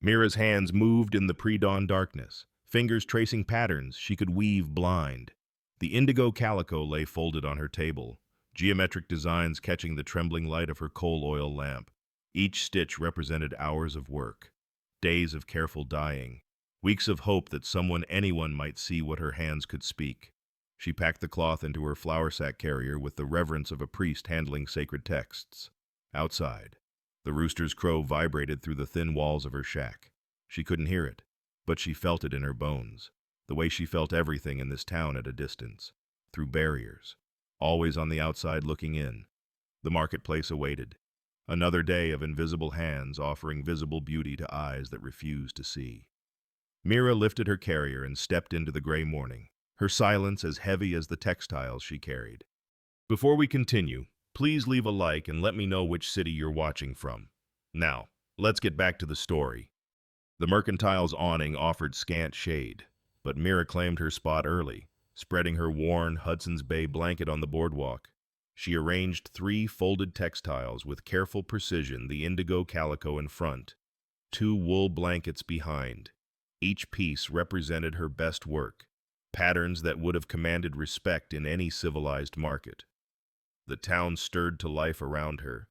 Mira's hands moved in the pre-dawn darkness, fingers tracing patterns she could weave blind. The indigo calico lay folded on her table, geometric designs catching the trembling light of her coal oil lamp. Each stitch represented hours of work, days of careful dyeing, weeks of hope that anyone might see what her hands could speak. She packed the cloth into her flour sack carrier with the reverence of a priest handling sacred texts. Outside, the rooster's crow vibrated through the thin walls of her shack. She couldn't hear it, but she felt it in her bones, the way she felt everything in this town at a distance, through barriers, always on the outside looking in. The marketplace awaited. Another day of invisible hands offering visible beauty to eyes that refused to see. Mira lifted her carrier and stepped into the gray morning, her silence as heavy as the textiles she carried. Before we continue, please leave a like and let me know which city you're watching from. Now, let's get back to the story. The mercantile's awning offered scant shade, but Mira claimed her spot early, spreading her worn Hudson's Bay blanket on the boardwalk. She arranged 3 folded textiles with careful precision, the indigo calico in front, 2 wool blankets behind. Each piece represented her best work, patterns that would have commanded respect in any civilized market. The town stirred to life around her.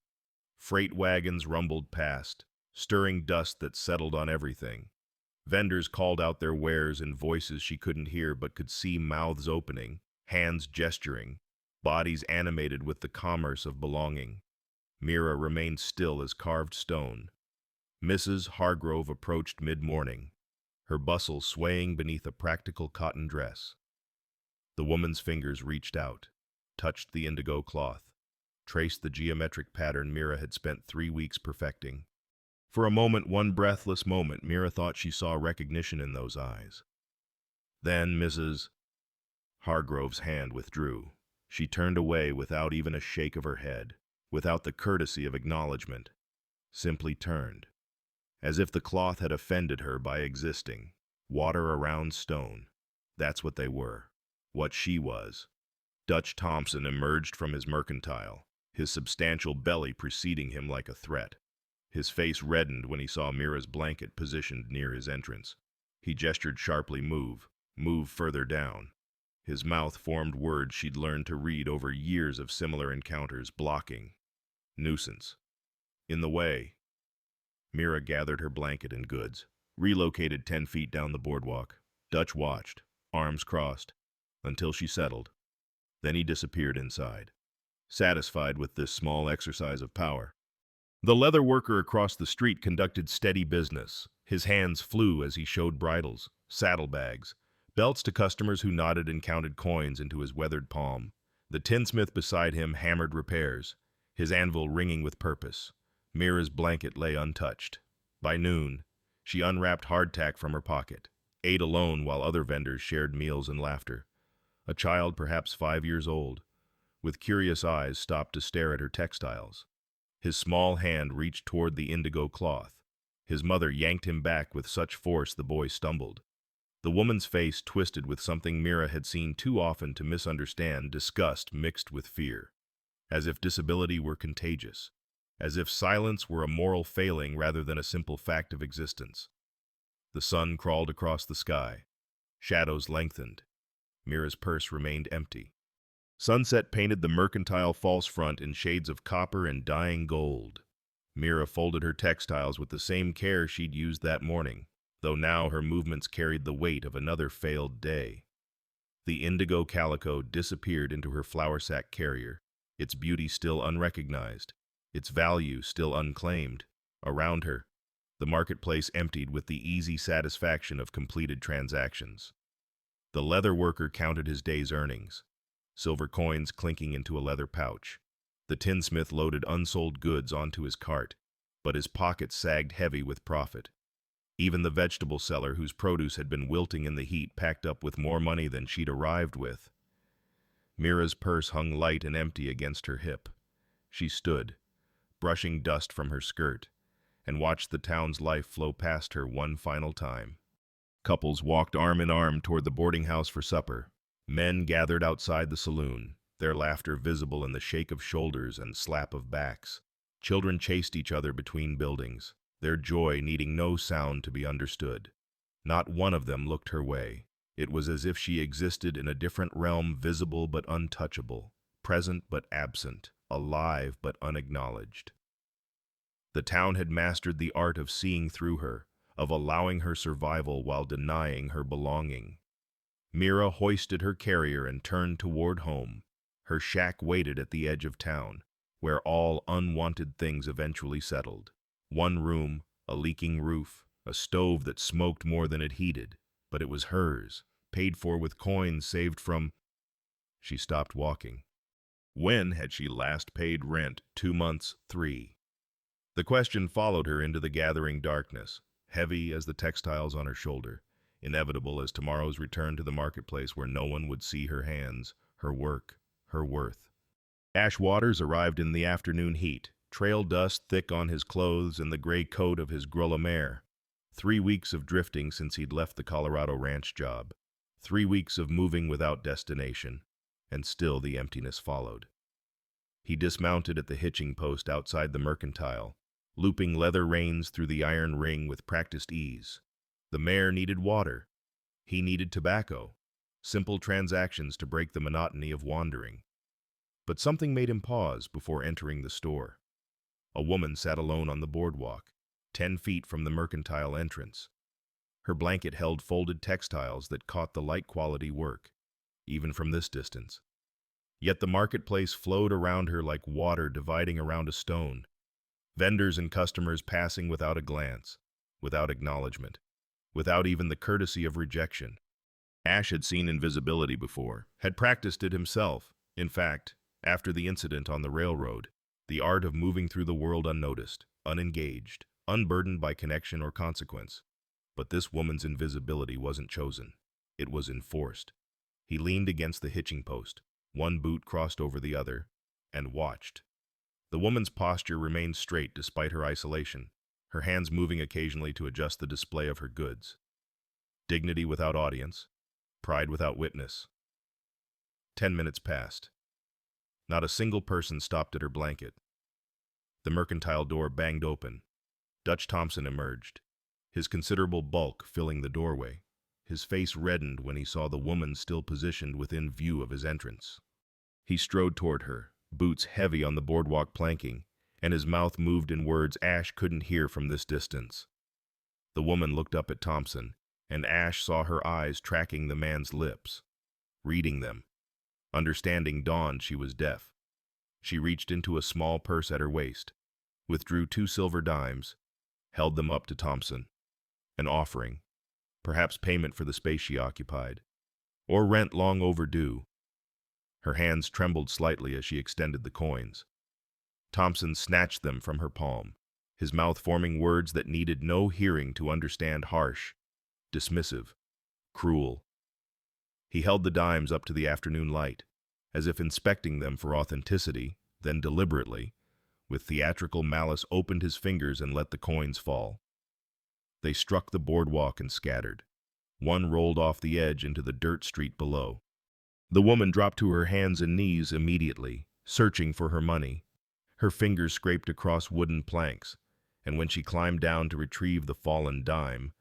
Freight wagons rumbled past, stirring dust that settled on everything. Vendors called out their wares in voices she couldn't hear but could see, mouths opening, hands gesturing, bodies animated with the commerce of belonging. Mira remained still as carved stone. Mrs. Hargrove approached mid-morning, her bustle swaying beneath a practical cotton dress. The woman's fingers reached out, touched the indigo cloth, traced the geometric pattern Mira had spent 3 weeks perfecting. For a moment, one breathless moment, Mira thought she saw recognition in those eyes. Then Mrs. Hargrove's hand withdrew. She turned away without even a shake of her head, without the courtesy of acknowledgement, simply turned, as if the cloth had offended her by existing. Water around stone. That's what they were. What she was. Dutch Thompson emerged from his mercantile, his substantial belly preceding him like a threat. His face reddened when he saw Mira's blanket positioned near his entrance. He gestured sharply, move further down. His mouth formed words she'd learned to read over years of similar encounters, blocking, nuisance, in the way. Mira gathered her blanket and goods, relocated 10 feet down the boardwalk. Dutch watched, arms crossed, until she settled. Then he disappeared inside, satisfied with this small exercise of power. The leather worker across the street conducted steady business. His hands flew as he showed bridles, saddlebags, belts to customers who nodded and counted coins into his weathered palm. The tinsmith beside him hammered repairs, his anvil ringing with purpose. Mira's blanket lay untouched. By noon, she unwrapped hardtack from her pocket, ate alone while other vendors shared meals and laughter. A child, perhaps 5 years old, with curious eyes, stopped to stare at her textiles. His small hand reached toward the indigo cloth. His mother yanked him back with such force the boy stumbled. The woman's face twisted with something Mira had seen too often to misunderstand, disgust mixed with fear. As if disability were contagious. As if silence were a moral failing rather than a simple fact of existence. The sun crawled across the sky. Shadows lengthened. Mira's purse remained empty. Sunset painted the mercantile false front in shades of copper and dying gold. Mira folded her textiles with the same care she'd used that morning, though now her movements carried the weight of another failed day. The indigo calico disappeared into her flour sack carrier, its beauty still unrecognized, its value still unclaimed. Around her, the marketplace emptied with the easy satisfaction of completed transactions. The leather worker counted his day's earnings, silver coins clinking into a leather pouch. The tinsmith loaded unsold goods onto his cart, but his pockets sagged heavy with profit. Even the vegetable seller, whose produce had been wilting in the heat, packed up with more money than she'd arrived with. Mira's purse hung light and empty against her hip. She stood, brushing dust from her skirt, and watched the town's life flow past her one final time. Couples walked arm in arm toward the boarding house for supper. Men gathered outside the saloon, their laughter visible in the shake of shoulders and slap of backs. Children chased each other between buildings. their joy needing no sound to be understood. Not one of them looked her way. It was as if she existed in a different realm, visible but untouchable, present but absent, alive but unacknowledged. The town had mastered the art of seeing through her, of allowing her survival while denying her belonging. Mira hoisted her carrier and turned toward home. Her shack waited at the edge of town, where all unwanted things eventually settled. One room, a leaking roof, a stove that smoked more than it heated, but it was hers, paid for with coins saved from... She stopped walking. When had she last paid rent? 2 months, 3. The question followed her into the gathering darkness, heavy as the textiles on her shoulder, inevitable as tomorrow's return to the marketplace where no one would see her hands, her work, her worth. Ash Waters arrived in the afternoon heat, trail dust thick on his clothes and the gray coat of his Grille mare. 3 weeks of drifting since he'd left the Colorado ranch job. 3 weeks of moving without destination, and still the emptiness followed. He dismounted at the hitching post outside the Mercantile, looping leather reins through the iron ring with practiced ease. The mare needed water. He needed tobacco. Simple transactions to break the monotony of wandering. But something made him pause before entering the store. A woman sat alone on the boardwalk, 10 feet from the Mercantile entrance. Her blanket held folded textiles that caught the light-quality work, even from this distance. Yet the marketplace flowed around her like water dividing around a stone. Vendors and customers passing without a glance, without acknowledgement, without even the courtesy of rejection. Ash had seen invisibility before, had practiced it himself. In fact, after the incident on the railroad, the art of moving through the world unnoticed, unengaged, unburdened by connection or consequence. But this woman's invisibility wasn't chosen. It was enforced. He leaned against the hitching post, one boot crossed over the other, and watched. The woman's posture remained straight despite her isolation, her hands moving occasionally to adjust the display of her goods. Dignity without audience, pride without witness. 10 minutes passed. Not a single person stopped at her blanket. The Mercantile door banged open. Dutch Thompson emerged, his considerable bulk filling the doorway. His face reddened when he saw the woman still positioned within view of his entrance. He strode toward her, boots heavy on the boardwalk planking, and his mouth moved in words Ash couldn't hear from this distance. The woman looked up at Thompson, and Ash saw her eyes tracking the man's lips, reading them. Understanding dawned she was deaf. She reached into a small purse at her waist, withdrew 2 silver dimes, held them up to Thompson. An offering, perhaps payment for the space she occupied, or rent long overdue. Her hands trembled slightly as she extended the coins. Thompson snatched them from her palm, his mouth forming words that needed no hearing to understand: harsh, dismissive, cruel. He held the dimes up to the afternoon light, as if inspecting them for authenticity, then deliberately, with theatrical malice, opened his fingers and let the coins fall. They struck the boardwalk and scattered. One rolled off the edge into the dirt street below. The woman dropped to her hands and knees immediately, searching for her money. Her fingers scraped across wooden planks, and when she climbed down to retrieve the fallen dime,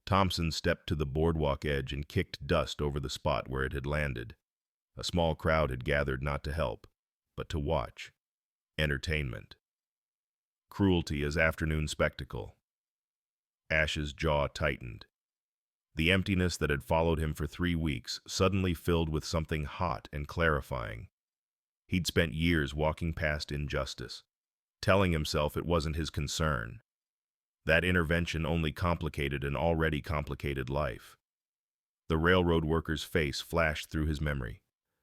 Thompson stepped to the boardwalk edge and kicked dust over the spot where it had landed. A small crowd had gathered not to help, but to watch. Entertainment. Cruelty as afternoon spectacle. Ash's jaw tightened. The emptiness that had followed him for 3 weeks suddenly filled with something hot and clarifying. He'd spent years walking past injustice, telling himself it wasn't his concern. That intervention only complicated an already complicated life. The railroad worker's face flashed through his memory,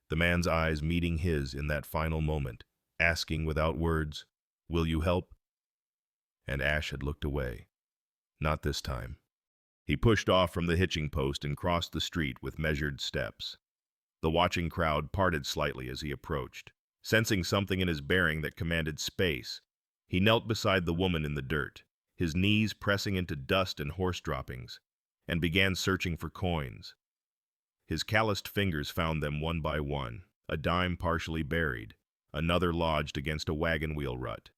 the man's eyes meeting his in that final moment, asking without words, "Will you help?" And Ash had looked away. Not this time. He pushed off from the hitching post and crossed the street with measured steps. The watching crowd parted slightly as he approached. Sensing something in his bearing that commanded space, he knelt beside the woman in the dirt, his knees pressing into dust and horse droppings, and began searching for coins. His calloused fingers found them one by one, a dime partially buried, another lodged against a wagon wheel rut.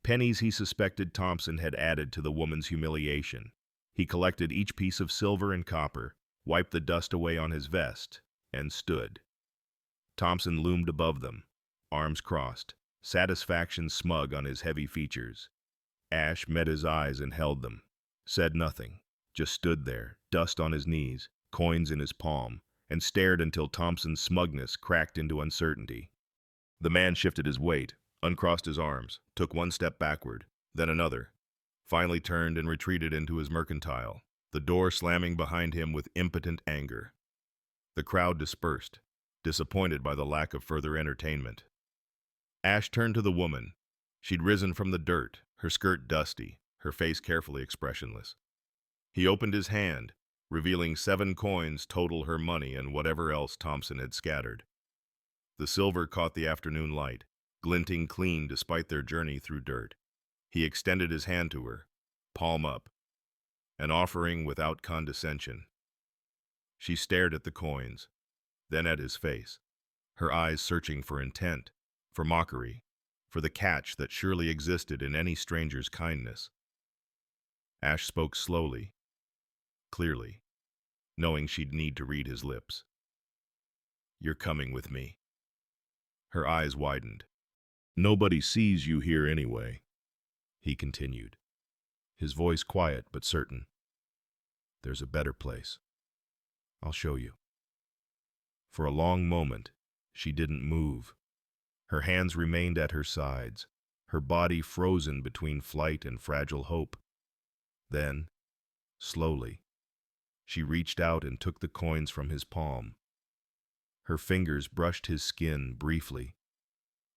Pennies he suspected Thompson had added to the woman's humiliation. He collected each piece of silver and copper, wiped the dust away on his vest, and stood. Thompson loomed above them, arms crossed, satisfaction smug on his heavy features. Ash met his eyes and held them, said nothing, just stood there, dust on his knees, coins in his palm, and stared until Thompson's smugness cracked into uncertainty. The man shifted his weight, uncrossed his arms, took one step backward, then another, finally turned and retreated into his mercantile, the door slamming behind him with impotent anger. The crowd dispersed, disappointed by the lack of further entertainment. Ash turned to the woman. She'd risen from the dirt, her skirt dusty, her face carefully expressionless. He opened his hand, revealing 7 coins total her money and whatever else Thompson had scattered. The silver caught the afternoon light, glinting clean despite their journey through dirt. He extended his hand to her, palm up, an offering without condescension. She stared at the coins, then at his face, her eyes searching for intent, for mockery, for the catch that surely existed in any stranger's kindness. Ash spoke slowly, clearly, knowing she'd need to read his lips. "You're coming with me." Her eyes widened. "Nobody sees you here anyway," he continued, his voice quiet but certain. "There's a better place. I'll show you." For a long moment, she didn't move. Her hands remained at her sides, her body frozen between flight and fragile hope. Then, slowly, she reached out and took the coins from his palm. Her fingers brushed his skin briefly.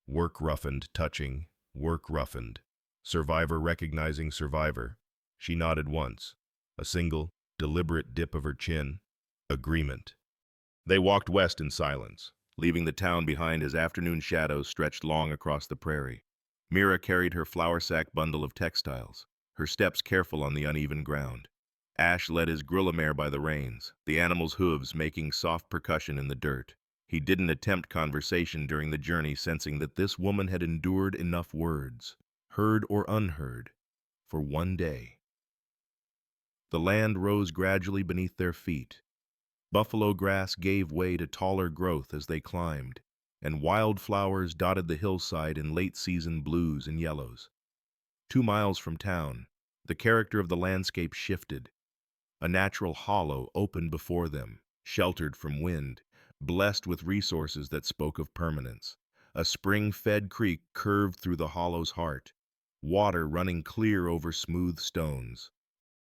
Work roughened, touching, work roughened. Survivor recognizing survivor. She nodded once, a single, deliberate dip of her chin. Agreement. They walked west in silence, leaving the town behind as afternoon shadows stretched long across the prairie. Mira carried her flour sack bundle of textiles, her steps careful on the uneven ground. Ash led his Grulla by the reins, the animal's hooves making soft percussion in the dirt. He didn't attempt conversation during the journey, sensing that this woman had endured enough words, heard or unheard, for one day. The land rose gradually beneath their feet. Buffalo grass gave way to taller growth as they climbed, and wildflowers dotted the hillside in late-season blues and yellows. 2 miles from town, the character of the landscape shifted. A natural hollow opened before them, sheltered from wind, blessed with resources that spoke of permanence. A spring-fed creek curved through the hollow's heart, water running clear over smooth stones.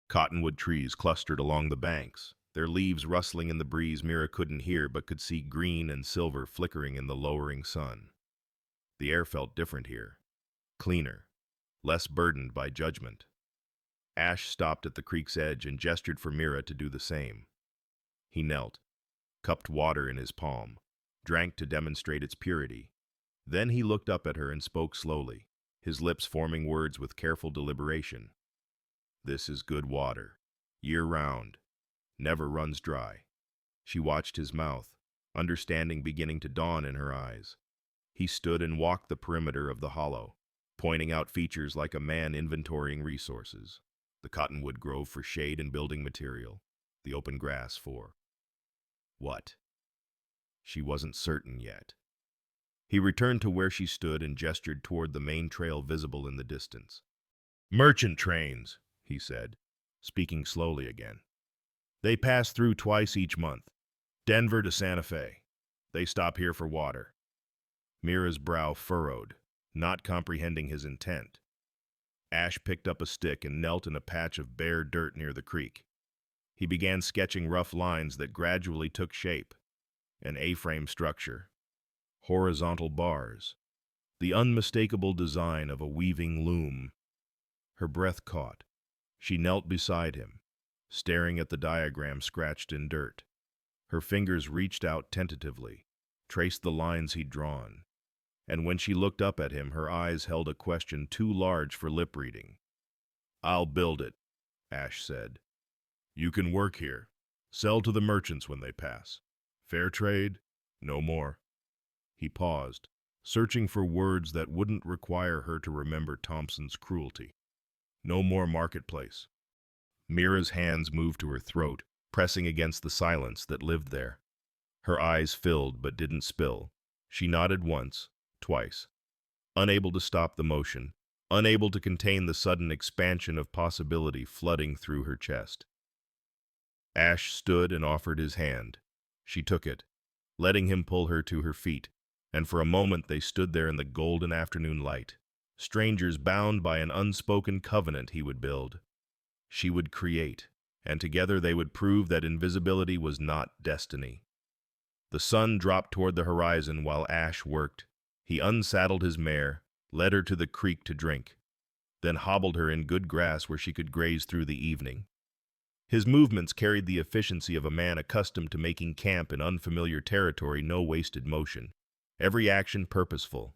Cottonwood trees clustered along the banks, their leaves rustling in the breeze Mira couldn't hear but could see green and silver flickering in the lowering sun. The air felt different here, cleaner, less burdened by judgment. Ash stopped at the creek's edge and gestured for Mira to do the same. He knelt, cupped water in his palm, drank to demonstrate its purity. Then he looked up at her and spoke slowly, his lips forming words with careful deliberation. "This is good water, year-round, never runs dry." She watched his mouth, understanding beginning to dawn in her eyes. He stood and walked the perimeter of the hollow, pointing out features like a man inventorying resources. The cottonwood grove for shade and building material, the open grass for what? She wasn't certain yet. He returned to where she stood and gestured toward the main trail visible in the distance. "Merchant trains," he said, speaking slowly again. "They pass through twice each month, Denver to Santa Fe. They stop here for water." Mira's brow furrowed, not comprehending his intent. Ash picked up a stick and knelt in a patch of bare dirt near the creek. He began sketching rough lines that gradually took shape. An A-frame structure, horizontal bars, the unmistakable design of a weaving loom. Her breath caught. She knelt beside him, staring at the diagram scratched in dirt. Her fingers reached out tentatively, traced the lines he'd drawn. And when she looked up at him, her eyes held a question too large for lip reading. "I'll build it," Ash said. "You can work here, sell to the merchants when they pass. Fair trade, no more." He paused, searching for words that wouldn't require her to remember Thompson's cruelty. No more marketplace. Mira's hands moved to her throat, pressing against the silence that lived there. Her eyes filled but didn't spill. She nodded once, twice. Unable to stop the motion, unable to contain the sudden expansion of possibility flooding through her chest. Ash stood and offered his hand. She took it, letting him pull her to her feet, and for a moment they stood there in the golden afternoon light, strangers bound by an unspoken covenant he would build. She would create, and together they would prove that invisibility was not destiny. The sun dropped toward the horizon while Ash worked. He unsaddled his mare, led her to the creek to drink, then hobbled her in good grass where she could graze through the evening. His movements carried the efficiency of a man accustomed to making camp in unfamiliar territory, no wasted motion. Every action purposeful.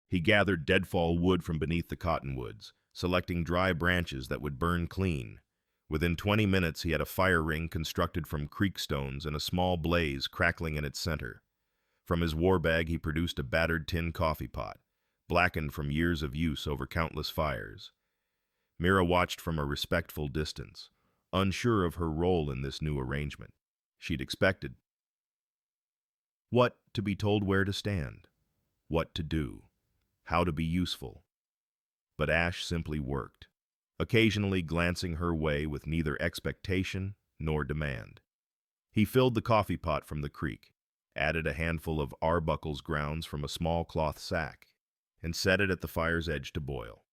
He gathered deadfall wood from beneath the cottonwoods, selecting dry branches that would burn clean. Within 20 minutes he had a fire ring constructed from creek stones and a small blaze crackling in its center. From his war bag he produced a battered tin coffee pot, blackened from years of use over countless fires. Mira watched from a respectful distance, unsure of her role in this new arrangement. She'd expected what to be told where to stand, what to do, how to be useful. But Ash simply worked, occasionally glancing her way with neither expectation nor demand. He filled the coffee pot from the creek, added a handful of Arbuckle's grounds from a small cloth sack, and set it at the fire's edge to boil.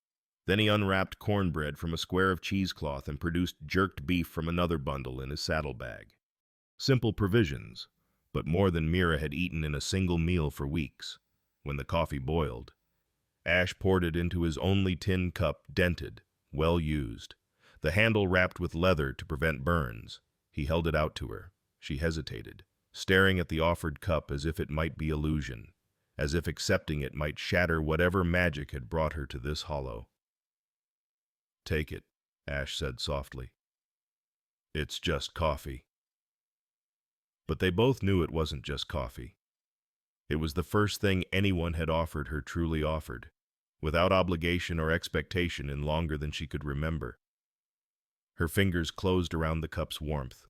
Then he unwrapped cornbread from a square of cheesecloth and produced jerked beef from another bundle in his saddlebag. Simple provisions, but more than Mira had eaten in a single meal for weeks. When the coffee boiled, Ash poured it into his only tin cup, dented, well used, the handle wrapped with leather to prevent burns. He held it out to her. She hesitated, staring at the offered cup as if it might be illusion, as if accepting it might shatter whatever magic had brought her to this hollow. "Take it," Ash said softly. "It's just coffee." But they both knew it wasn't just coffee. It was the first thing anyone had offered her truly offered, without obligation or expectation in longer than she could remember. Her fingers closed around the cup's warmth.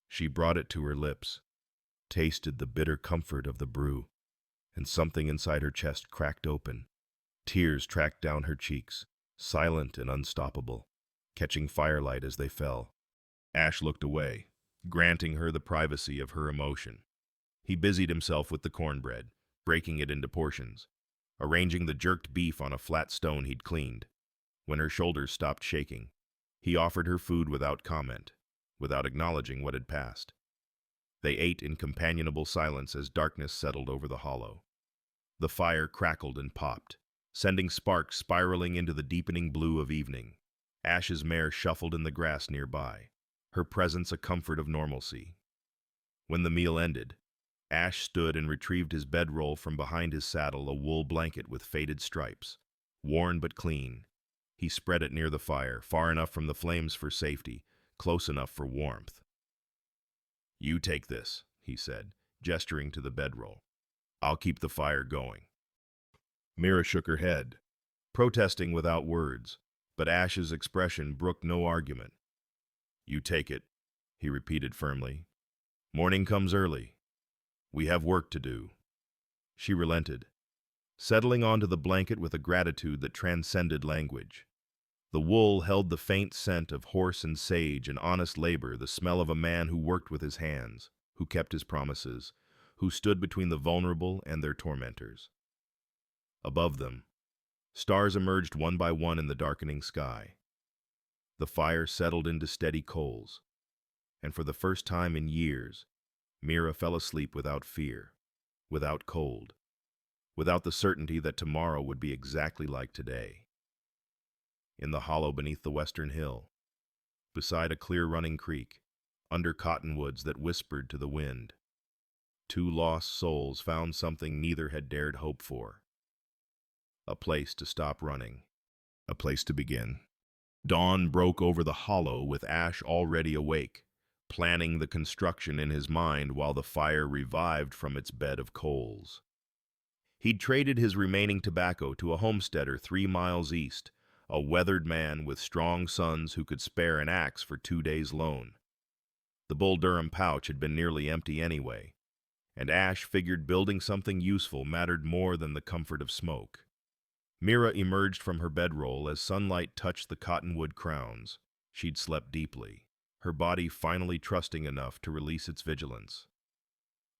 She brought it to her lips, tasted the bitter comfort of the brew, and something inside her chest cracked open. Tears tracked down her cheeks, silent and unstoppable, catching firelight as they fell. Ash looked away, granting her the privacy of her emotion. He busied himself with the cornbread, breaking it into portions, arranging the jerked beef on a flat stone he'd cleaned. When her shoulders stopped shaking, he offered her food without comment, without acknowledging what had passed. They ate in companionable silence as darkness settled over the hollow. The fire crackled and popped, sending sparks spiraling into the deepening blue of evening. Ash's mare shuffled in the grass nearby, her presence a comfort of normalcy. When the meal ended, Ash stood and retrieved his bedroll from behind his saddle, a wool blanket with faded stripes, worn but clean. He spread it near the fire, far enough from the flames for safety, close enough for warmth. "You take this," he said, gesturing to the bedroll. "I'll keep the fire going." Mira shook her head, protesting without words, but Ash's expression brooked no argument. "You take it," he repeated firmly. "Morning comes early. We have work to do." She relented, settling onto the blanket with a gratitude that transcended language. The wool held the faint scent of horse and sage and honest labor, the smell of a man who worked with his hands, who kept his promises, who stood between the vulnerable and their tormentors. Above them, stars emerged one by one in the darkening sky. The fire settled into steady coals, and for the first time in years, Mira fell asleep without fear, without cold, without the certainty that tomorrow would be exactly like today. In the hollow beneath the western hill, beside a clear-running creek, under cottonwoods that whispered to the wind, two lost souls found something neither had dared hope for. A place to stop running, a place to begin. Dawn broke over the hollow with Ash already awake, planning the construction in his mind while the fire revived from its bed of coals. He'd traded his remaining tobacco to a homesteader 3 miles east, a weathered man with strong sons who could spare an axe for 2 days' loan. The Bull Durham pouch had been nearly empty anyway, and Ash figured building something useful mattered more than the comfort of smoke. Mira emerged from her bedroll as sunlight touched the cottonwood crowns. She'd slept deeply, her body finally trusting enough to release its vigilance.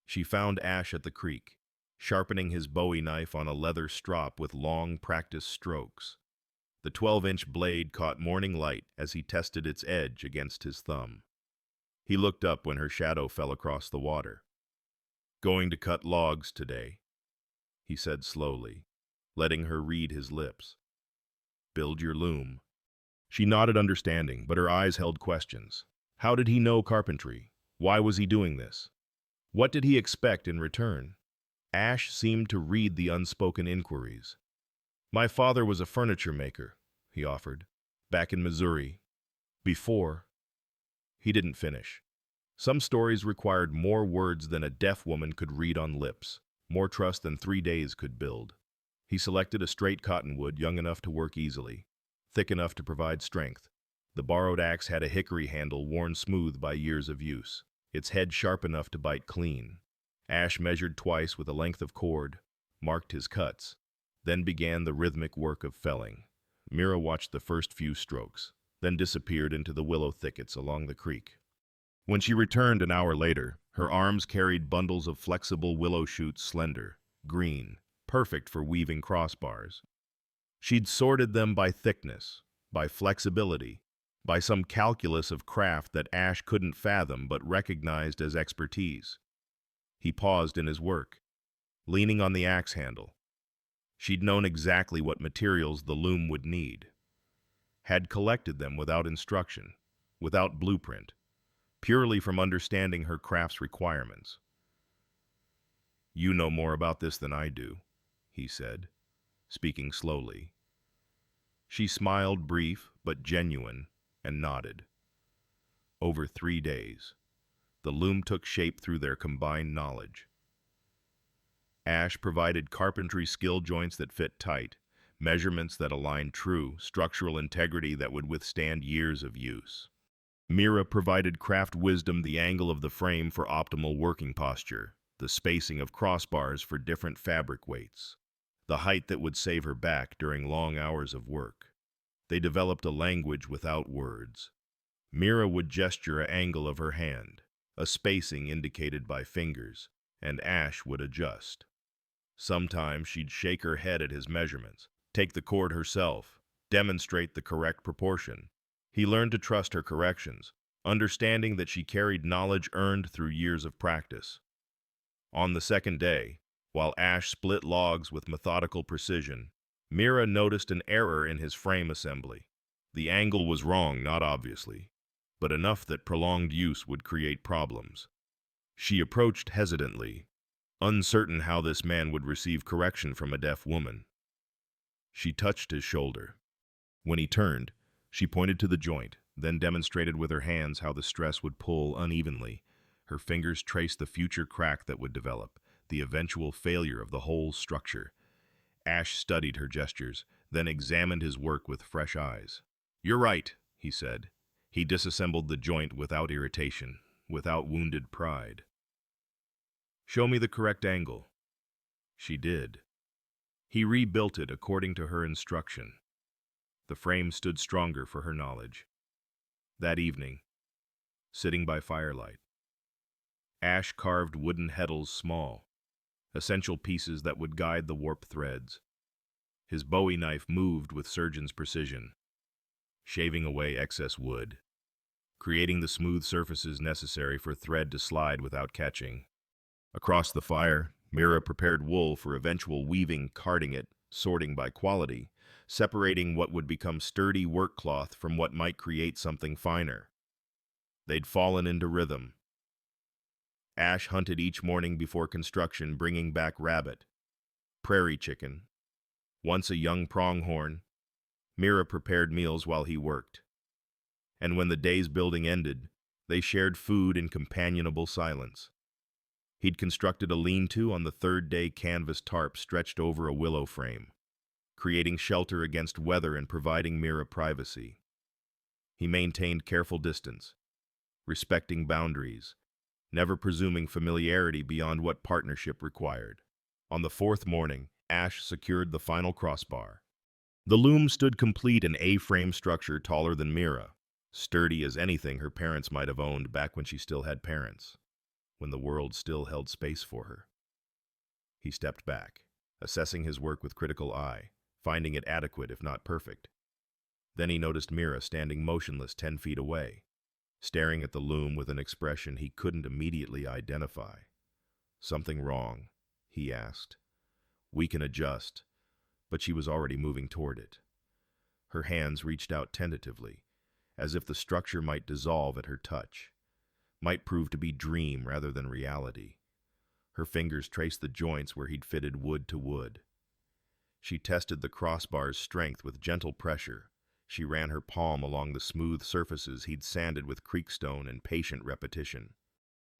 She found Ash at the creek, sharpening his bowie knife on a leather strop with long, practiced strokes. The 12-inch blade caught morning light as he tested its edge against his thumb. He looked up when her shadow fell across the water. "Going to cut logs today," he said slowly, letting her read his lips. "Build your loom." She nodded understanding, but her eyes held questions. How did he know carpentry? Why was he doing this? What did he expect in return? Ash seemed to read the unspoken inquiries. "My father was a furniture maker," he offered, "back in Missouri. Before—" He didn't finish. Some stories required more words than a deaf woman could read on lips, more trust than 3 days could build. He selected a straight cottonwood young enough to work easily, thick enough to provide strength. The borrowed axe had a hickory handle worn smooth by years of use, its head sharp enough to bite clean. Ash measured twice with a length of cord, marked his cuts, then began the rhythmic work of felling. Mira watched the first few strokes, then disappeared into the willow thickets along the creek. When she returned an hour later, her arms carried bundles of flexible willow shoots, slender, green, perfect for weaving crossbars. She'd sorted them by thickness, by flexibility, by some calculus of craft that Ash couldn't fathom but recognized as expertise. He paused in his work, leaning on the axe handle. She'd known exactly what materials the loom would need, had collected them without instruction, without blueprint, purely from understanding her craft's requirements. "You know more about this than I do," he said, speaking slowly. She smiled, brief but genuine, and nodded. Over 3 days, the loom took shape through their combined knowledge. Ash provided carpentry skill joints that fit tight, measurements that aligned true, structural integrity that would withstand years of use. Mira provided craft wisdom, the angle of the frame for optimal working posture, the spacing of crossbars for different fabric weights, the height that would save her back during long hours of work. They developed a language without words. Mira would gesture an angle of her hand, a spacing indicated by fingers, and Ash would adjust. Sometimes she'd shake her head at his measurements, take the cord herself, demonstrate the correct proportion. He learned to trust her corrections, understanding that she carried knowledge earned through years of practice. On the second day, while Ash split logs with methodical precision, Mira noticed an error in his frame assembly. The angle was wrong, not obviously, but enough that prolonged use would create problems. She approached hesitantly, uncertain how this man would receive correction from a deaf woman. She touched his shoulder. When he turned, she pointed to the joint, then demonstrated with her hands how the stress would pull unevenly. Her fingers traced the future crack that would develop, the eventual failure of the whole structure. Ash studied her gestures, then examined his work with fresh eyes. "You're right," he said. He disassembled the joint without irritation, without wounded pride. "Show me the correct angle." She did. He rebuilt it according to her instruction. The frame stood stronger for her knowledge. That evening, sitting by firelight, Ash carved wooden heddles small, essential pieces that would guide the warp threads. His bowie knife moved with surgeon's precision, shaving away excess wood, creating the smooth surfaces necessary for thread to slide without catching. Across the fire, Mira prepared wool for eventual weaving, carding it, sorting by quality, separating what would become sturdy work cloth from what might create something finer. They'd fallen into rhythm. Ash hunted each morning before construction, bringing back rabbit, prairie chicken, once a young pronghorn. Mira prepared meals while he worked. And when the day's building ended, they shared food in companionable silence. He'd constructed a lean-to on the third-day canvas tarp stretched over a willow frame, creating shelter against weather and providing Mira privacy. He maintained careful distance, respecting boundaries, never presuming familiarity beyond what partnership required. On the fourth morning, Ash secured the final crossbar. The loom stood complete, an A-frame structure taller than Mira, sturdy as anything her parents might have owned back when she still had parents, when the world still held space for her. He stepped back, assessing his work with critical eye, finding it adequate if not perfect. Then he noticed Mira standing motionless 10 feet away, staring at the loom with an expression he couldn't immediately identify. "Something wrong?" he asked. "We can adjust," but she was already moving toward it. Her hands reached out tentatively, as if the structure might dissolve at her touch, might prove to be dream rather than reality. Her fingers traced the joints where he'd fitted wood to wood. She tested the crossbar's strength with gentle pressure. She ran her palm along the smooth surfaces he'd sanded with creekstone and patient repetition.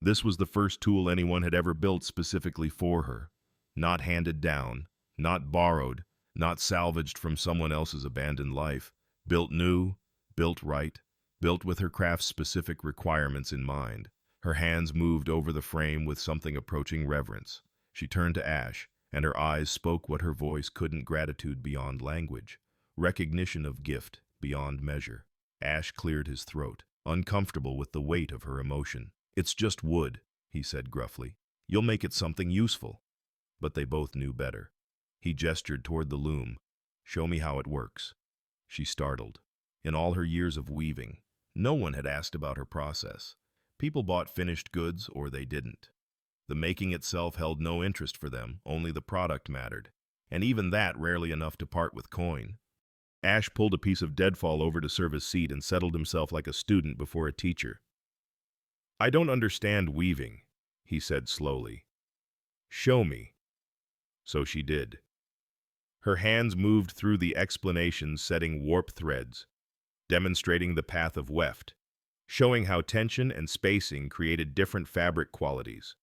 This was the first tool anyone had ever built specifically for her. Not handed down, not borrowed, not salvaged from someone else's abandoned life. Built new, built right, built with her craft's specific requirements in mind. Her hands moved over the frame with something approaching reverence. She turned to Ash, and her eyes spoke what her voice couldn't: gratitude beyond language, recognition of gift beyond measure. Ash cleared his throat, uncomfortable with the weight of her emotion. "It's just wood," he said gruffly. "You'll make it something useful." But they both knew better. He gestured toward the loom. "Show me how it works." She startled. In all her years of weaving, no one had asked about her process. People bought finished goods, or they didn't. The making itself held no interest for them, only the product mattered, and even that rarely enough to part with coin. Ash pulled a piece of deadfall over to serve his seat and settled himself like a student before a teacher. "I don't understand weaving," he said slowly. "Show me." So she did. Her hands moved through the explanations, setting warp threads, demonstrating the path of weft, showing how tension and spacing created different fabric qualities.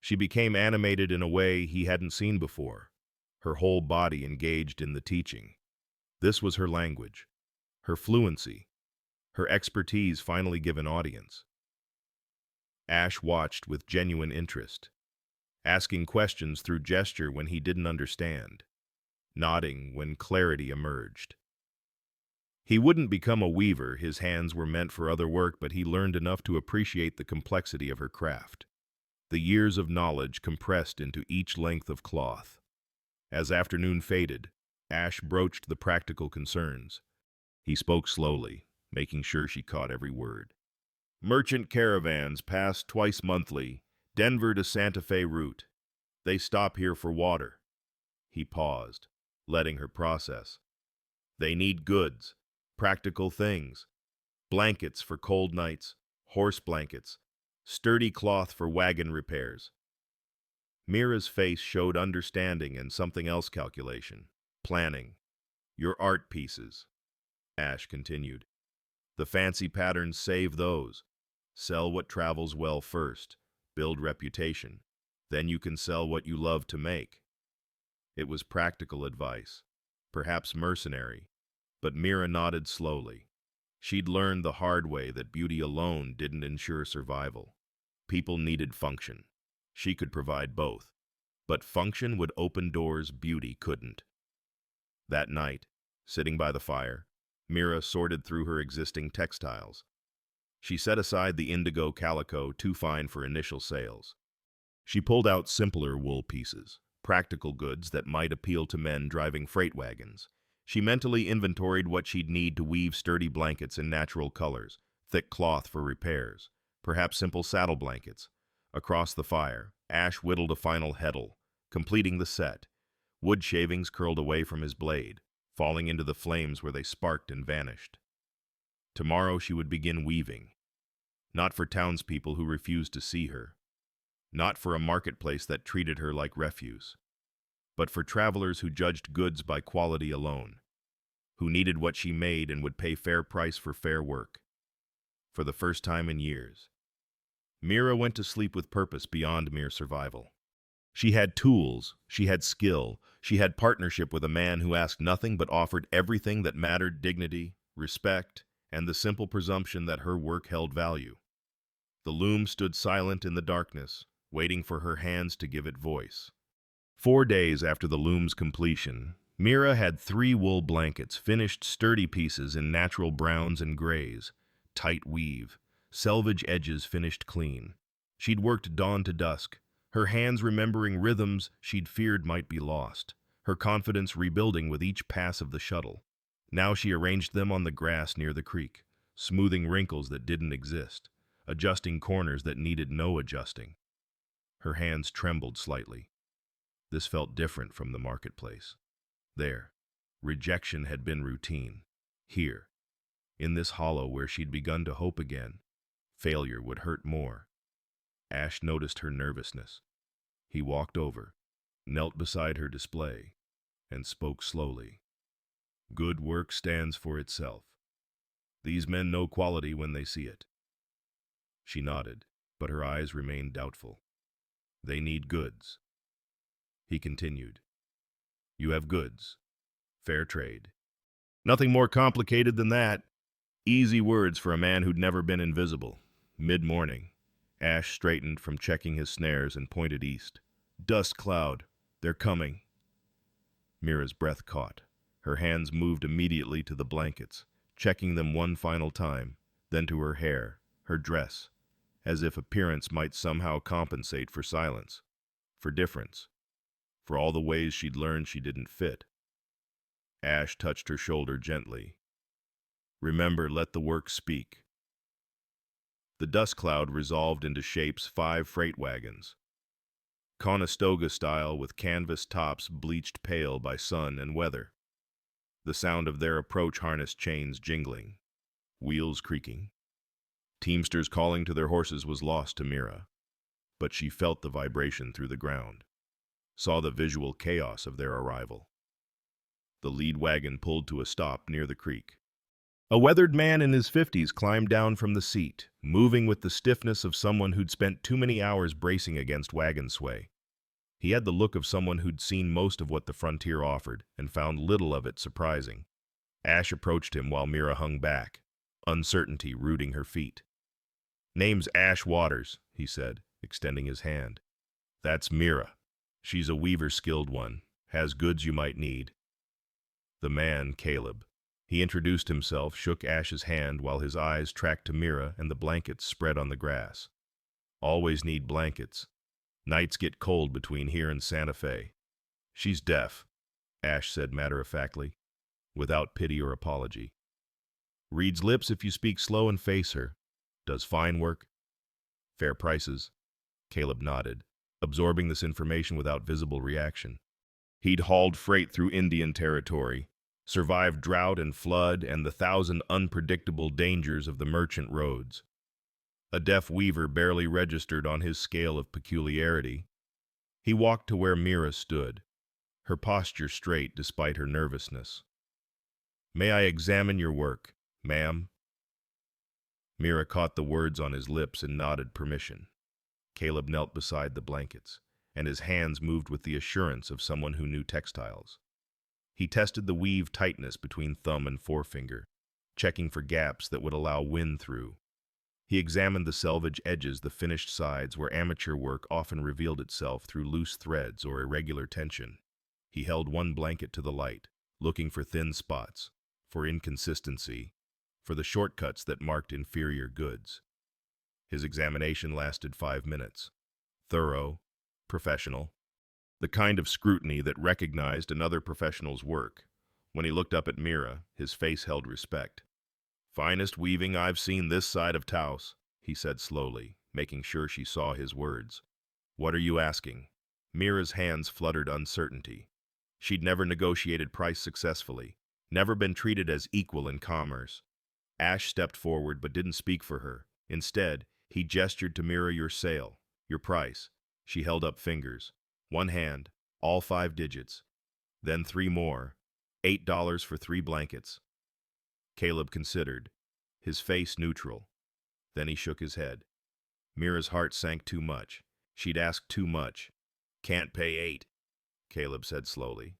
She became animated in a way he hadn't seen before, her whole body engaged in the teaching. This was her language, her fluency, her expertise finally given audience. Ash watched with genuine interest, asking questions through gesture when he didn't understand, nodding when clarity emerged. He wouldn't become a weaver, his hands were meant for other work, but he learned enough to appreciate the complexity of her craft. The years of knowledge compressed into each length of cloth. As afternoon faded, Ash broached the practical concerns. He spoke slowly, making sure she caught every word. "Merchant caravans pass twice monthly, Denver to Santa Fe route. They stop here for water." He paused, letting her process. "They need goods, practical things. Blankets for cold nights, horse blankets, sturdy cloth for wagon repairs." Mira's face showed understanding and something else: calculation, planning. "Your art pieces," Ash continued. "The fancy patterns, save those. Sell what travels well first, build reputation. Then you can sell what you love to make." It was practical advice, perhaps mercenary, but Mira nodded slowly. She'd learned the hard way that beauty alone didn't ensure survival. People needed function. She could provide both, but function would open doors beauty couldn't. That night, sitting by the fire, Mira sorted through her existing textiles. She set aside the indigo calico, too fine for initial sales. She pulled out simpler wool pieces, practical goods that might appeal to men driving freight wagons. She mentally inventoried what she'd need to weave sturdy blankets in natural colors, thick cloth for repairs, perhaps simple saddle blankets. Across the fire, Ash whittled a final heddle, completing the set. Wood shavings curled away from his blade, falling into the flames where they sparked and vanished. Tomorrow she would begin weaving. Not for townspeople who refused to see her. Not for a marketplace that treated her like refuse. But for travelers who judged goods by quality alone. Who needed what she made and would pay fair price for fair work. For the first time in years, Mira went to sleep with purpose beyond mere survival. She had tools, she had skill, she had partnership with a man who asked nothing but offered everything that mattered: dignity, respect, and the simple presumption that her work held value. The loom stood silent in the darkness, waiting for her hands to give it voice. 4 days after the loom's completion, Mira had 3 wool blankets, finished sturdy pieces in natural browns and grays, tight weave, selvage edges finished clean. She'd worked dawn to dusk, her hands remembering rhythms she'd feared might be lost, her confidence rebuilding with each pass of the shuttle. Now she arranged them on the grass near the creek, smoothing wrinkles that didn't exist, adjusting corners that needed no adjusting. Her hands trembled slightly. This felt different from the marketplace. There, rejection had been routine. Here, in this hollow where she'd begun to hope again, failure would hurt more. Ash noticed her nervousness. He walked over, knelt beside her display, and spoke slowly. "Good work stands for itself. These men know quality when they see it." She nodded, but her eyes remained doubtful. "They need goods." He continued. "You have goods. Fair trade. Nothing more complicated than that." Easy words for a man who'd never been invisible. Mid-morning, Ash straightened from checking his snares and pointed east. "Dust cloud. They're coming." Mira's breath caught. Her hands moved immediately to the blankets, checking them one final time, then to her hair, her dress, as if appearance might somehow compensate for silence, for difference, for all the ways she'd learned she didn't fit. Ash touched her shoulder gently. "Remember, let the work speak." The dust cloud resolved into shapes 5 freight wagons, Conestoga style, with canvas tops bleached pale by sun and weather. The sound of their approach harness chains jingling, wheels creaking. Teamsters calling to their horses was lost to Mira, but she felt the vibration through the ground, saw the visual chaos of their arrival. The lead wagon pulled to a stop near the creek. A weathered man in his 50s climbed down from the seat, moving with the stiffness of someone who'd spent too many hours bracing against wagon sway. He had the look of someone who'd seen most of what the frontier offered and found little of it surprising. Ash approached him while Mira hung back, uncertainty rooting her feet. "Name's Ash Waters," he said, extending his hand. "That's Mira. She's a weaver-skilled one, has goods you might need." The man, Caleb. He introduced himself, shook Ash's hand while his eyes tracked to Mira and the blankets spread on the grass. "Always need blankets. Nights get cold between here and Santa Fe." "She's deaf," Ash said matter-of-factly, without pity or apology. "Reads lips if you speak slow and face her. Does fine work. Fair prices." Caleb nodded, absorbing this information without visible reaction. He'd hauled freight through Indian Territory, survived drought and flood and the 1,000 unpredictable dangers of the merchant roads. A deaf weaver barely registered on his scale of peculiarity. He walked to where Mira stood, her posture straight despite her nervousness. "May I examine your work, ma'am?" Mira caught the words on his lips and nodded permission. Caleb knelt beside the blankets, and his hands moved with the assurance of someone who knew textiles. He tested the weave tightness between thumb and forefinger, checking for gaps that would allow wind through. He examined the selvage edges, the finished sides, where amateur work often revealed itself through loose threads or irregular tension. He held one blanket to the light, looking for thin spots, for inconsistency, for the shortcuts that marked inferior goods. His examination lasted 5 minutes. Thorough, professional, the kind of scrutiny that recognized another professional's work. When he looked up at Mira, his face held respect. "Finest weaving I've seen this side of Taos," he said slowly, making sure she saw his words. "What are you asking?" Mira's hands fluttered uncertainty. She'd never negotiated price successfully, never been treated as equal in commerce. Ash stepped forward but didn't speak for her. Instead, he gestured to Mira. "Your sale, your price." She held up fingers. One hand, all 5 digits. Then 3 more. $8 for 3 blankets. Caleb considered, his face neutral. Then he shook his head. Mira's heart sank too much. She'd asked too much. "Can't pay 8," Caleb said slowly.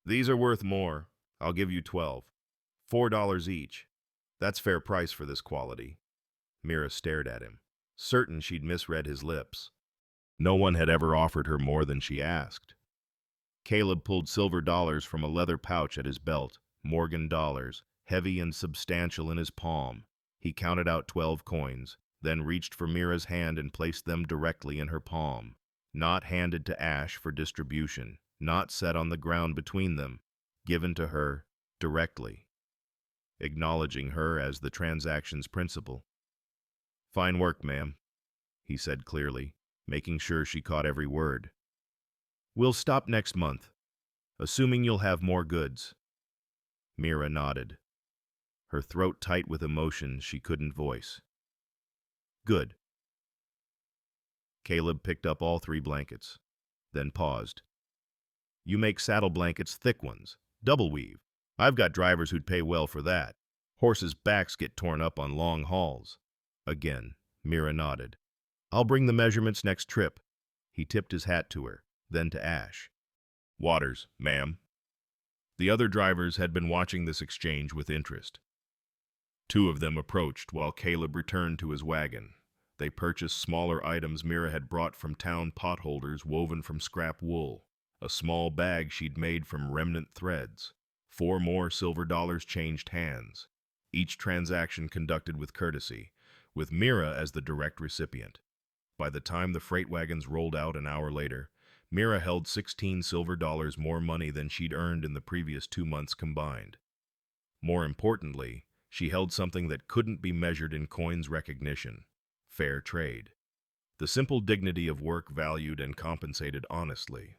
"These are worth more. I'll give you 12. $4 each. That's fair price for this quality." Mira stared at him, certain she'd misread his lips. No one had ever offered her more than she asked. Caleb pulled silver dollars from a leather pouch at his belt, Morgan dollars, heavy and substantial in his palm. He counted out 12 coins, then reached for Mira's hand and placed them directly in her palm. Not handed to Ash for distribution, not set on the ground between them, given to her directly, acknowledging her as the transaction's principal. "Fine work, ma'am," he said clearly, making sure she caught every word. "We'll stop next month, assuming you'll have more goods." Mira nodded, her throat tight with emotion she couldn't voice. "Good." Caleb picked up all 3 blankets, then paused. "You make saddle blankets thick ones, double weave. I've got drivers who'd pay well for that. Horses' backs get torn up on long hauls." Again, Mira nodded. "I'll bring the measurements next trip." He tipped his hat to her, then to Ash. "Waters, ma'am." The other drivers had been watching this exchange with interest. 2 of them approached while Caleb returned to his wagon. They purchased smaller items Mira had brought from town potholders woven from scrap wool, a small bag she'd made from remnant threads. 4 more silver dollars changed hands, each transaction conducted with courtesy, with Mira as the direct recipient. By the time the freight wagons rolled out an hour later, Mira held 16 silver dollars more money than she'd earned in the previous 2 months combined. More importantly, she held something that couldn't be measured in coins recognition: fair trade. The simple dignity of work valued and compensated honestly.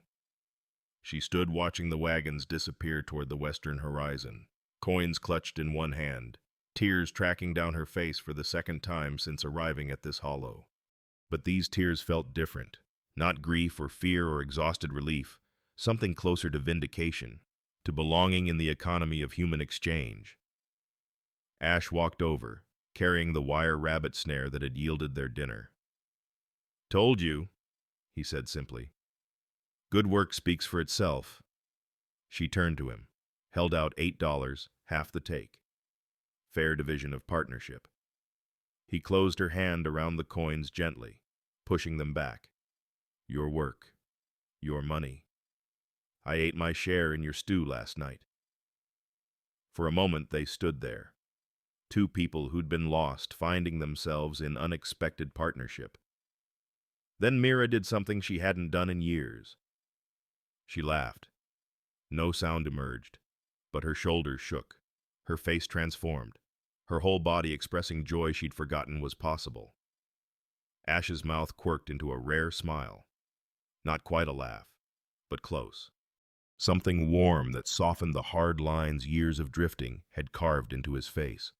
She stood watching the wagons disappear toward the western horizon, coins clutched in one hand, tears tracking down her face for the second time since arriving at this hollow. But these tears felt different, not grief or fear or exhausted relief, something closer to vindication, to belonging in the economy of human exchange. Ash walked over, carrying the wire rabbit snare that had yielded their dinner. "Told you," he said simply. "Good work speaks for itself." She turned to him, held out $8, half the take. Fair division of partnership. He closed her hand around the coins gently, pushing them back. "Your work. Your money. I ate my share in your stew last night." For a moment they stood there, 2 people who'd been lost, finding themselves in unexpected partnership. Then Mira did something she hadn't done in years. She laughed. No sound emerged, but her shoulders shook, her face transformed, her whole body expressing joy she'd forgotten was possible. Ash's mouth quirked into a rare smile. Not quite a laugh, but close. Something warm that softened the hard lines years of drifting had carved into his face.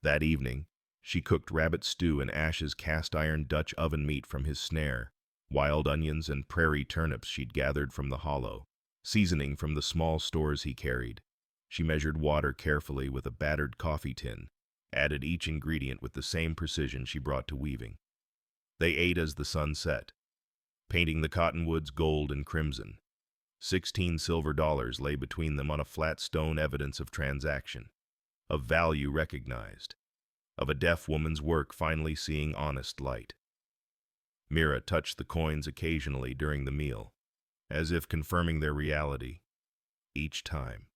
That evening, she cooked rabbit stew in Ash's cast-iron Dutch oven meat from his snare, wild onions and prairie turnips she'd gathered from the hollow, seasoning from the small stores he carried. She measured water carefully with a battered coffee tin, added each ingredient with the same precision she brought to weaving. They ate as the sun set, painting the cottonwoods gold and crimson. 16 silver dollars lay between them on a flat stone, evidence of transaction, of value recognized, of a deaf woman's work finally seeing honest light. Mira touched the coins occasionally during the meal, as if confirming their reality, each time.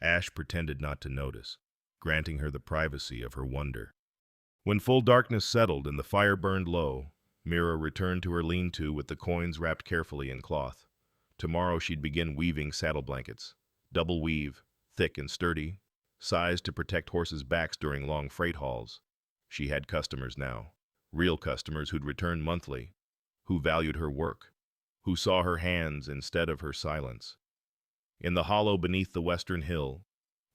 Ash pretended not to notice, granting her the privacy of her wonder. When full darkness settled and the fire burned low, Mira returned to her lean-to with the coins wrapped carefully in cloth. Tomorrow she'd begin weaving saddle blankets, double weave, thick and sturdy, sized to protect horses' backs during long freight hauls. She had customers now, real customers who'd return monthly, who valued her work, who saw her hands instead of her silence. In the hollow beneath the western hill,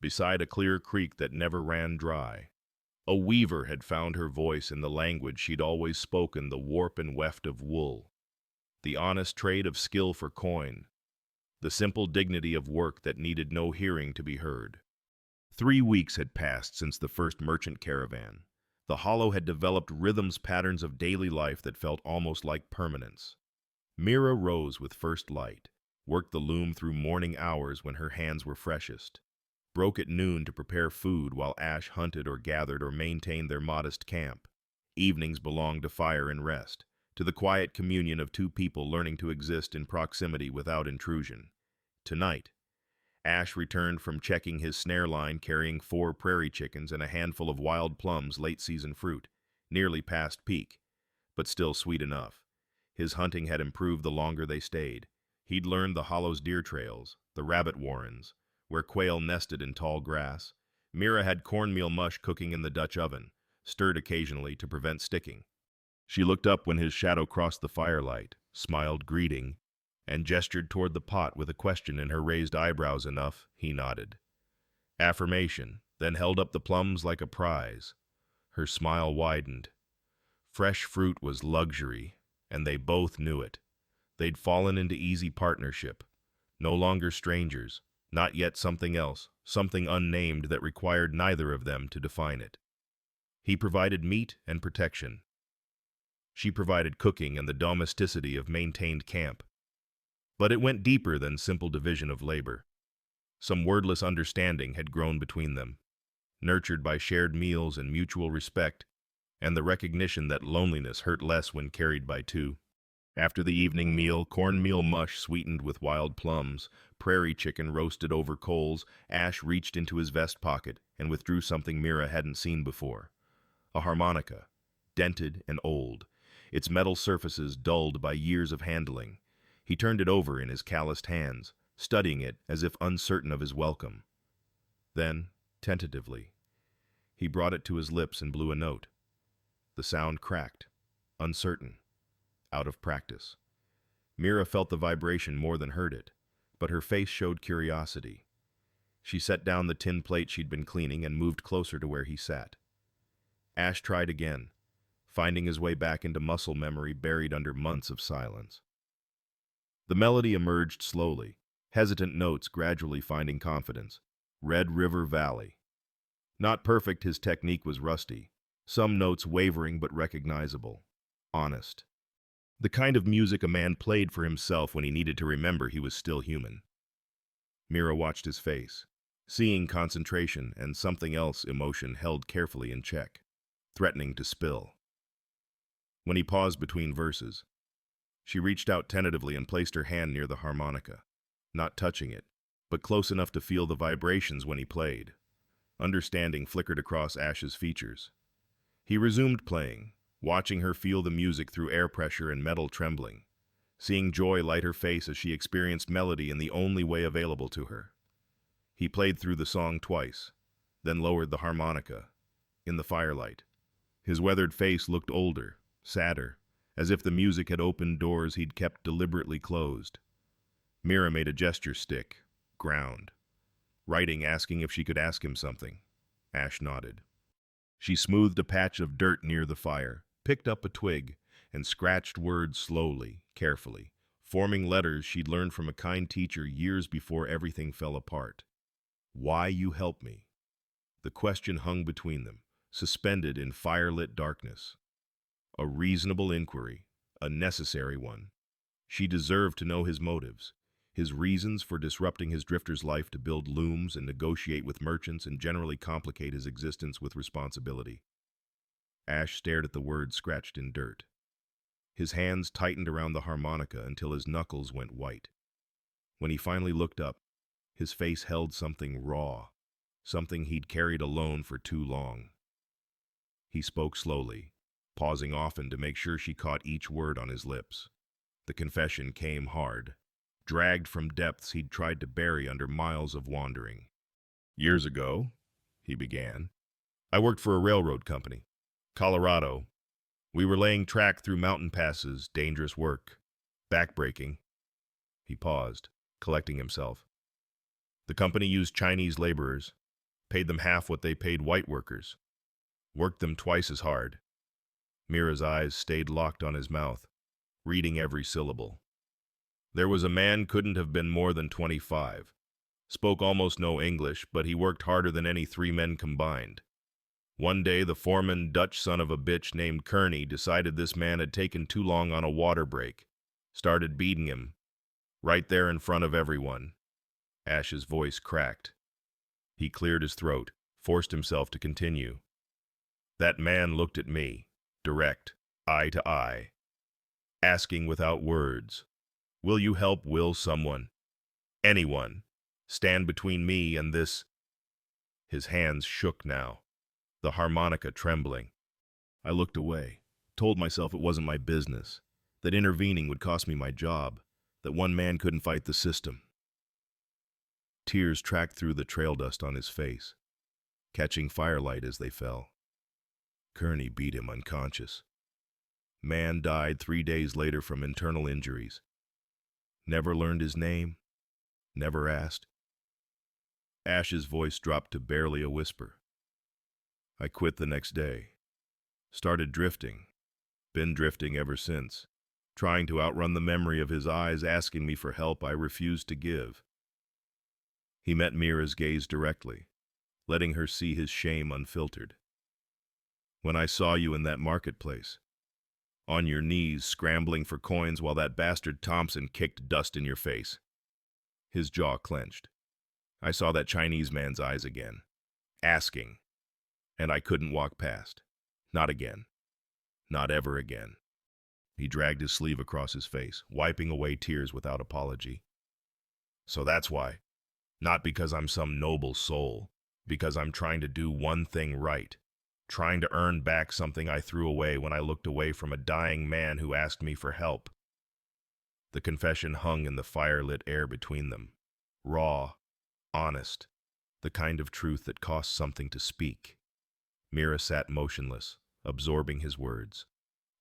beside a clear creek that never ran dry, a weaver had found her voice in the language she'd always spoken, the warp and weft of wool, the honest trade of skill for coin, the simple dignity of work that needed no hearing to be heard. 3 weeks had passed since the first merchant caravan, The hollow had developed rhythms patterns of daily life that felt almost like permanence. Mira rose with first light, worked the loom through morning hours when her hands were freshest, broke at noon to prepare food while Ash hunted or gathered or maintained their modest camp. Evenings belonged to fire and rest, to the quiet communion of two people learning to exist in proximity without intrusion. Tonight, Ash returned from checking his snare line carrying 4 prairie chickens and a handful of wild plums, late-season fruit, nearly past peak, but still sweet enough. His hunting had improved the longer they stayed. He'd learned the hollow's deer trails, the rabbit warrens, where quail nested in tall grass. Mira had cornmeal mush cooking in the Dutch oven, stirred occasionally to prevent sticking. She looked up when his shadow crossed the firelight, smiled greeting, and gestured toward the pot with a question in her raised eyebrows. Enough, he nodded. Affirmation, then held up the plums like a prize. Her smile widened. Fresh fruit was luxury, and they both knew it. They'd fallen into easy partnership. No longer strangers, not yet something else, something unnamed that required neither of them to define it. He provided meat and protection. She provided cooking and the domesticity of maintained camp. But it went deeper than simple division of labor. Some wordless understanding had grown between them, nurtured by shared meals and mutual respect, and the recognition that loneliness hurt less when carried by two. After the evening meal, cornmeal mush sweetened with wild plums, prairie chicken roasted over coals, Ash reached into his vest pocket and withdrew something Mira hadn't seen before. A harmonica, dented and old, its metal surfaces dulled by years of handling. He turned it over in his calloused hands, studying it as if uncertain of his welcome. Then, tentatively, he brought it to his lips and blew a note. The sound cracked, uncertain, out of practice. Mira felt the vibration more than heard it, but her face showed curiosity. She set down the tin plate she'd been cleaning and moved closer to where he sat. Ash tried again, finding his way back into muscle memory buried under months of silence. The melody emerged slowly, hesitant notes gradually finding confidence. Red River Valley. Not perfect, his technique was rusty, some notes wavering but recognizable. Honest. The kind of music a man played for himself when he needed to remember he was still human. Mira watched his face, seeing concentration and something else, emotion held carefully in check, threatening to spill. When he paused between verses, she reached out tentatively and placed her hand near the harmonica, not touching it, but close enough to feel the vibrations when he played. Understanding flickered across Ash's features. He resumed playing, watching her feel the music through air pressure and metal trembling, seeing joy light her face as she experienced melody in the only way available to her. He played through the song twice, then lowered the harmonica, in the firelight. His weathered face looked older, sadder, as if the music had opened doors he'd kept deliberately closed. Mira made a gesture stick, ground, writing asking if she could ask him something. Ash nodded. She smoothed a patch of dirt near the fire, picked up a twig, and scratched words slowly, carefully, forming letters she'd learned from a kind teacher years before everything fell apart. Why you help me? The question hung between them, suspended in firelit darkness. A reasonable inquiry, a necessary one. She deserved to know his motives, his reasons for disrupting his drifter's life to build looms and negotiate with merchants and generally complicate his existence with responsibility. Ash stared at the words scratched in dirt. His hands tightened around the harmonica until his knuckles went white. When he finally looked up, his face held something raw, something he'd carried alone for too long. He spoke slowly, pausing often to make sure she caught each word on his lips. The confession came hard, dragged from depths he'd tried to bury under miles of wandering. Years ago, he began, I worked for a railroad company. Colorado. We were laying track through mountain passes, dangerous work, backbreaking. He paused, collecting himself. The company used Chinese laborers, paid them half what they paid white workers, worked them twice as hard. Mira's eyes stayed locked on his mouth, reading every syllable. There was a man couldn't have been more than 25. Spoke almost no English, but he worked harder than any 3 men combined. One day, the foreman, Dutch son of a bitch named Kearney, decided this man had taken too long on a water break. Started beating him, right there in front of everyone. Ash's voice cracked. He cleared his throat, forced himself to continue. That man looked at me, direct, eye to eye, asking without words, "Will you help? Will someone, anyone, stand between me and this?" His hands shook now, the harmonica trembling. I looked away, told myself it wasn't my business, that intervening would cost me my job, that one man couldn't fight the system. Tears tracked through the trail dust on his face, catching firelight as they fell. Kearney beat him unconscious. Man died 3 days later from internal injuries. Never learned his name, never asked. Ash's voice dropped to barely a whisper. I quit the next day. Started drifting. Been drifting ever since. Trying to outrun the memory of his eyes asking me for help I refused to give. He met Mira's gaze directly, letting her see his shame unfiltered. When I saw you in that marketplace, on your knees scrambling for coins while that bastard Thompson kicked dust in your face. His jaw clenched. I saw that Chinese man's eyes again, asking, and I couldn't walk past. Not again. Not ever again. He dragged his sleeve across his face, wiping away tears without apology. So that's why. Not because I'm some noble soul, because I'm trying to do one thing right. Trying to earn back something I threw away when I looked away from a dying man who asked me for help. The confession hung in the fire-lit air between them. Raw, honest, the kind of truth that costs something to speak. Mira sat motionless, absorbing his words.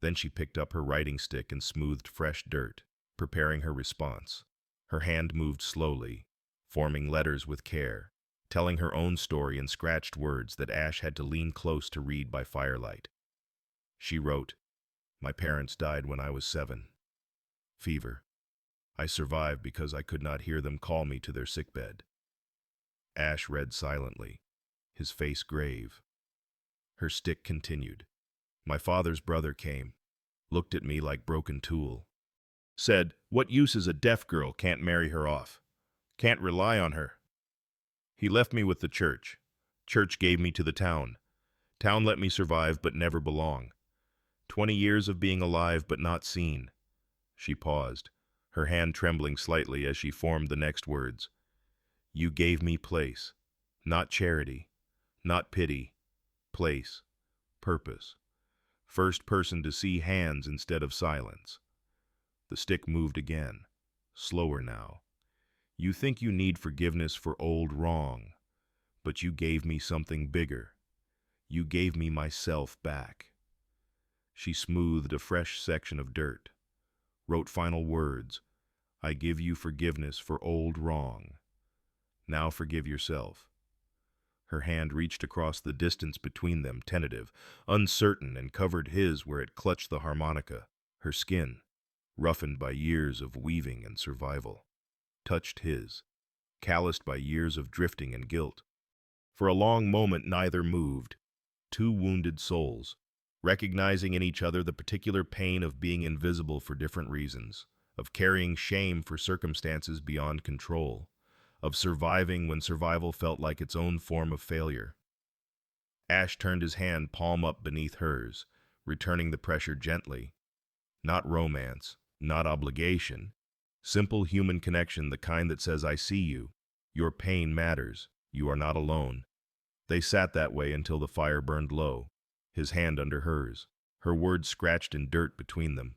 Then she picked up her writing stick and smoothed fresh dirt, preparing her response. Her hand moved slowly, forming letters with care, telling her own story in scratched words that Ash had to lean close to read by firelight. She wrote, "My parents died when I was 7. Fever. I survived because I could not hear them call me to their sickbed." Ash read silently, his face grave. Her stick continued. "My father's brother came, looked at me like broken tool. Said, 'What use is a deaf girl? Can't marry her off. Can't rely on her.' He left me with the church. Church gave me to the town. Town let me survive but never belong. 20 years of being alive but not seen." She paused, her hand trembling slightly as she formed the next words. "You gave me place. Not charity. Not pity. Place. Purpose. First person to see hands instead of silence." The stick moved again, slower now. "You think you need forgiveness for old wrong, but you gave me something bigger. You gave me myself back." She smoothed a fresh section of dirt, wrote final words. "I give you forgiveness for old wrong. Now forgive yourself." Her hand reached across the distance between them, tentative, uncertain, and covered his where it clutched the harmonica. Her skin, roughened by years of weaving and survival, touched his, calloused by years of drifting and guilt. For a long moment neither moved, two wounded souls, recognizing in each other the particular pain of being invisible for different reasons, of carrying shame for circumstances beyond control, of surviving when survival felt like its own form of failure. Ash turned his hand palm up beneath hers, returning the pressure gently. Not romance, not obligation. Simple human connection, the kind that says, "I see you. Your pain matters. You are not alone." They sat that way until the fire burned low, his hand under hers, her words scratched in dirt between them,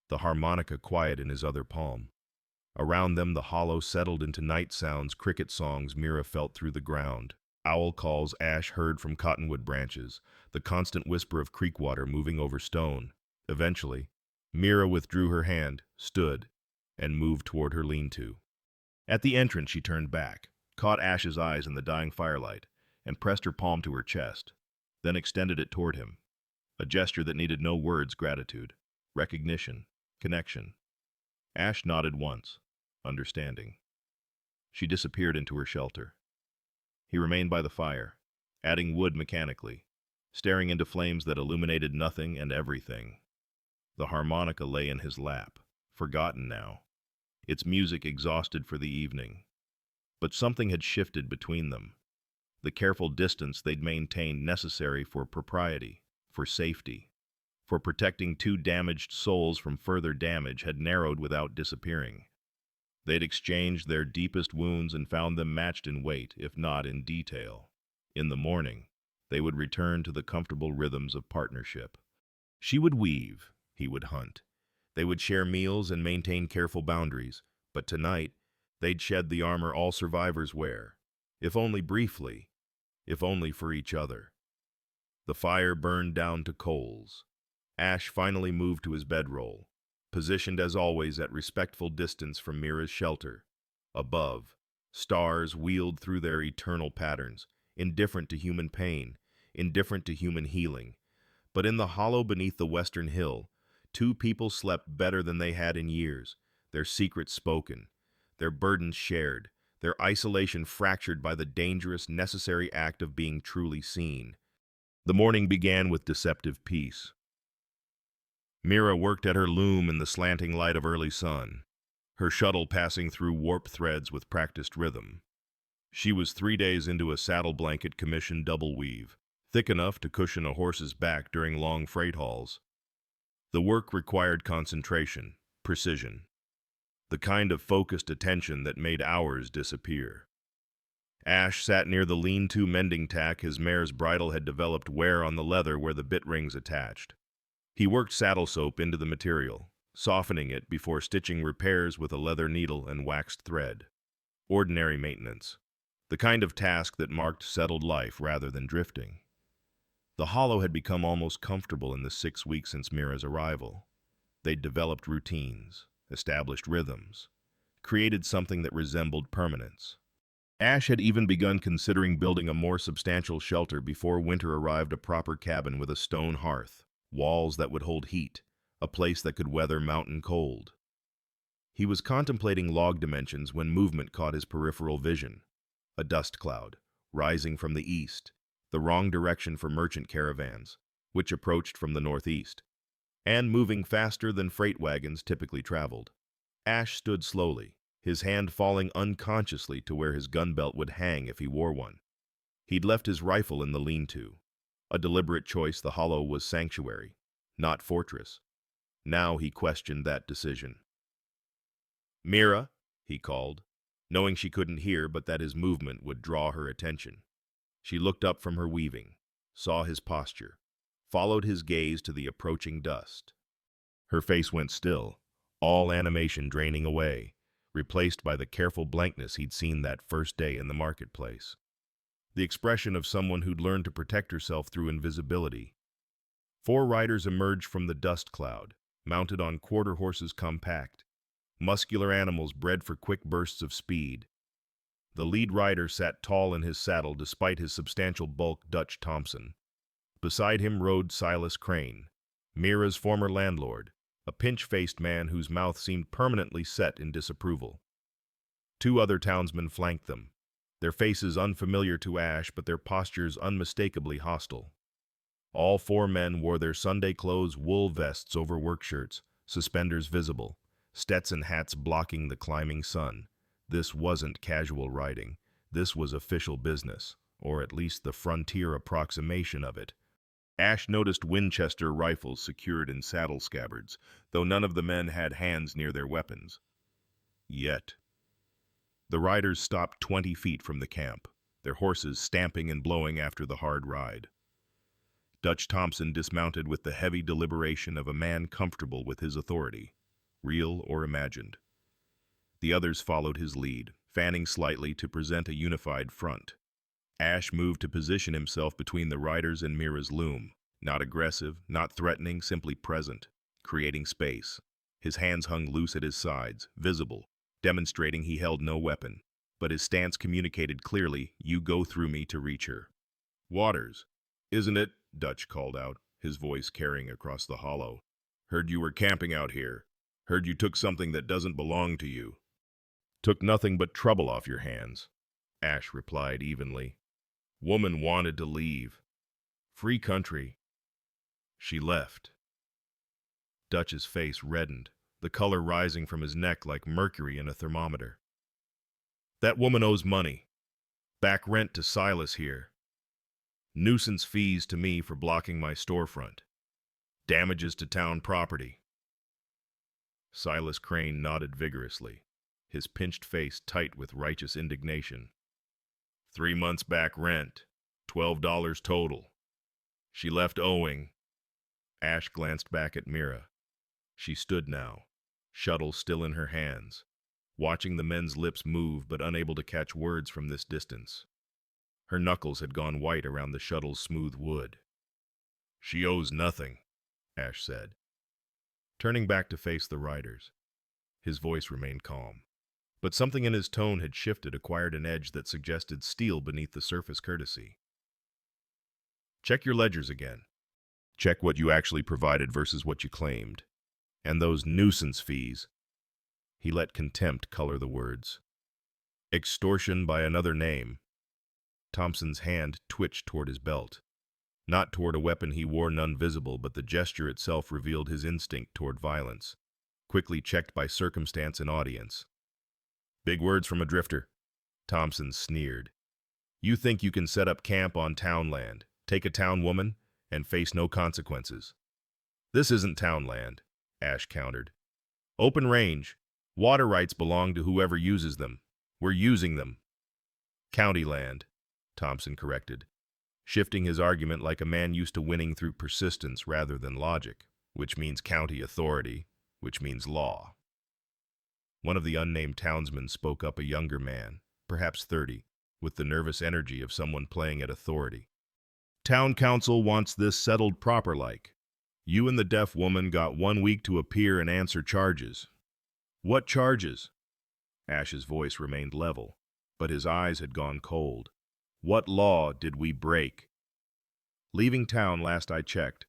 the harmonica quiet in his other palm. Around them the hollow settled into night sounds, cricket songs Mira felt through the ground, owl calls Ash heard from cottonwood branches, the constant whisper of creek water moving over stone. Eventually, Mira withdrew her hand, stood, and moved toward her lean-to. At the entrance she turned back, caught Ash's eyes in the dying firelight, and pressed her palm to her chest, then extended it toward him, a gesture that needed no words: gratitude, recognition, connection. Ash nodded once, understanding. She disappeared into her shelter. He remained by the fire, adding wood mechanically, staring into flames that illuminated nothing and everything. The harmonica lay in his lap, forgotten now, its music exhausted for the evening. But something had shifted between them. The careful distance they'd maintained necessary for propriety, for safety, for protecting two damaged souls from further damage had narrowed without disappearing. They'd exchanged their deepest wounds and found them matched in weight, if not in detail. In the morning, they would return to the comfortable rhythms of partnership. She would weave, he would hunt. They would share meals and maintain careful boundaries, but tonight, they'd shed the armor all survivors wear, if only briefly, if only for each other. The fire burned down to coals. Ash finally moved to his bedroll, positioned as always at respectful distance from Mira's shelter. Above, stars wheeled through their eternal patterns, indifferent to human pain, indifferent to human healing. But in the hollow beneath the western hill, two people slept better than they had in years, their secrets spoken, their burdens shared, their isolation fractured by the dangerous, necessary act of being truly seen. The morning began with deceptive peace. Mira worked at her loom in the slanting light of early sun, her shuttle passing through warp threads with practiced rhythm. She was 3 days into a saddle blanket commission double weave, thick enough to cushion a horse's back during long freight hauls. The work required concentration, precision, the kind of focused attention that made hours disappear. Ash sat near the lean-to mending tack his mare's bridle had developed wear on the leather where the bit rings attached. He worked saddle soap into the material, softening it before stitching repairs with a leather needle and waxed thread. Ordinary maintenance, the kind of task that marked settled life rather than drifting. The Hollow had become almost comfortable in the 6 weeks since Mira's arrival. They'd developed routines, established rhythms, created something that resembled permanence. Ash had even begun considering building a more substantial shelter before winter arrived, a proper cabin with a stone hearth, walls that would hold heat, a place that could weather mountain cold. He was contemplating log dimensions when movement caught his peripheral vision. A dust cloud, rising from the east, the wrong direction for merchant caravans, which approached from the northeast, and moving faster than freight wagons typically traveled. Ash stood slowly, his hand falling unconsciously to where his gun belt would hang if he wore one. He'd left his rifle in the lean-to. A deliberate choice. The Hollow was sanctuary, not fortress. Now he questioned that decision. "Mira," he called, knowing she couldn't hear but that his movement would draw her attention. She looked up from her weaving, saw his posture, followed his gaze to the approaching dust. Her face went still, all animation draining away, replaced by the careful blankness he'd seen that first day in the marketplace. The expression of someone who'd learned to protect herself through invisibility. 4 riders emerged from the dust cloud, mounted on quarter horses compact, muscular animals bred for quick bursts of speed. The lead rider sat tall in his saddle despite his substantial bulk, Dutch Thompson. Beside him rode Silas Crane, Mira's former landlord, a pinch-faced man whose mouth seemed permanently set in disapproval. 2 other townsmen flanked them, their faces unfamiliar to Ash but their postures unmistakably hostile. All 4 men wore their Sunday clothes, wool vests over work shirts, suspenders visible, Stetson hats blocking the climbing sun. This wasn't casual riding. This was official business, or at least the frontier approximation of it. Ash noticed Winchester rifles secured in saddle scabbards, though none of the men had hands near their weapons. Yet. The riders stopped 20 feet from the camp, their horses stamping and blowing after the hard ride. Dutch Thompson dismounted with the heavy deliberation of a man comfortable with his authority, real or imagined. The others followed his lead, fanning slightly to present a unified front. Ash moved to position himself between the riders and Mira's loom, not aggressive, not threatening, simply present, creating space. His hands hung loose at his sides, visible, demonstrating he held no weapon, but his stance communicated clearly, "You go through me to reach her." "Waters, isn't it?" Dutch called out, his voice carrying across the hollow. "Heard you were camping out here. Heard you took something that doesn't belong to you." "Took nothing but trouble off your hands," Ash replied evenly. "Woman wanted to leave. Free country. She left. Dutch's face reddened, the color rising from his neck like mercury in a thermometer. That woman owes money. Back rent to Silas here. Nuisance fees to me for blocking my storefront. Damages to town property. Silas Crane nodded vigorously, his pinched face tight with righteous indignation. 3 months back rent, $12 total. She left owing. Ash glanced back at Mira. She stood now, shuttle still in her hands, watching the men's lips move but unable to catch words from this distance. Her knuckles had gone white around the shuttle's smooth wood. She owes nothing, Ash said. Turning back to face the riders, his voice remained calm. But something in his tone had shifted, acquired an edge that suggested steel beneath the surface courtesy. Check your ledgers again. Check what you actually provided versus what you claimed. And those nuisance fees. He let contempt color the words. Extortion by another name. Thompson's hand twitched toward his belt. Not toward a weapon he wore, none visible, but the gesture itself revealed his instinct toward violence, quickly checked by circumstance and audience. Big words from a drifter, Thompson sneered. You think you can set up camp on town land, take a town woman, and face no consequences. This isn't town land, Ash countered. Open range. Water rights belong to whoever uses them. We're using them. County land, Thompson corrected, shifting his argument like a man used to winning through persistence rather than logic, which means county authority, which means law. One of the unnamed townsmen spoke up, a younger man, perhaps 30, with the nervous energy of someone playing at authority. Town council wants this settled proper-like. You and the deaf woman got 1 week to appear and answer charges. What charges? Ash's voice remained level, but his eyes had gone cold. What law did we break? Leaving town last I checked.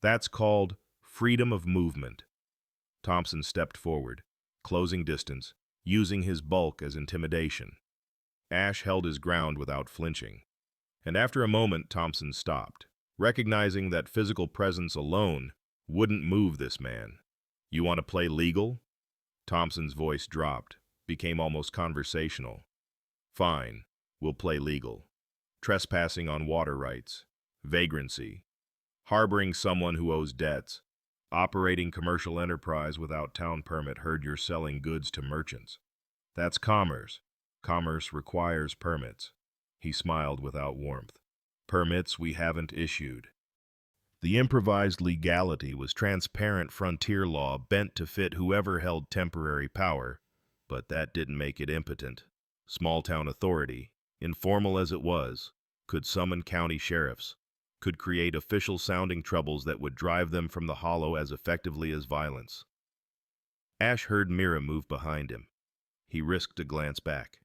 That's called freedom of movement. Thompson stepped forward, closing distance, using his bulk as intimidation. Ash held his ground without flinching. And after a moment, Thompson stopped, recognizing that physical presence alone wouldn't move this man. You want to play legal? Thompson's voice dropped, became almost conversational. Fine, we'll play legal. Trespassing on water rights, vagrancy, harboring someone who owes debts, operating commercial enterprise without town permit, heard you're selling goods to merchants. That's commerce. Commerce requires permits. He smiled without warmth. Permits we haven't issued. The improvised legality was transparent frontier law bent to fit whoever held temporary power, but that didn't make it impotent. Small-town authority, informal as it was, could summon county sheriffs, could create official-sounding troubles that would drive them from the hollow as effectively as violence. Ash heard Mira move behind him. He risked a glance back.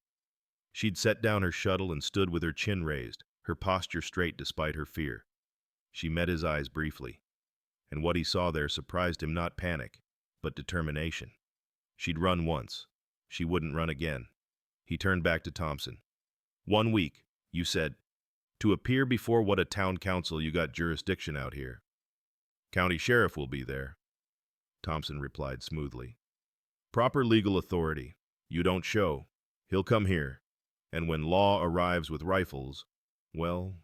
She'd set down her shuttle and stood with her chin raised, her posture straight despite her fear. She met his eyes briefly, and what he saw there surprised him, not panic, but determination. She'd run once. She wouldn't run again. He turned back to Thompson. 1 week, you said. To appear before what, a town council? You got jurisdiction out here. County sheriff will be there, Thompson replied smoothly. Proper legal authority. You don't show. He'll come here. And when law arrives with rifles, well...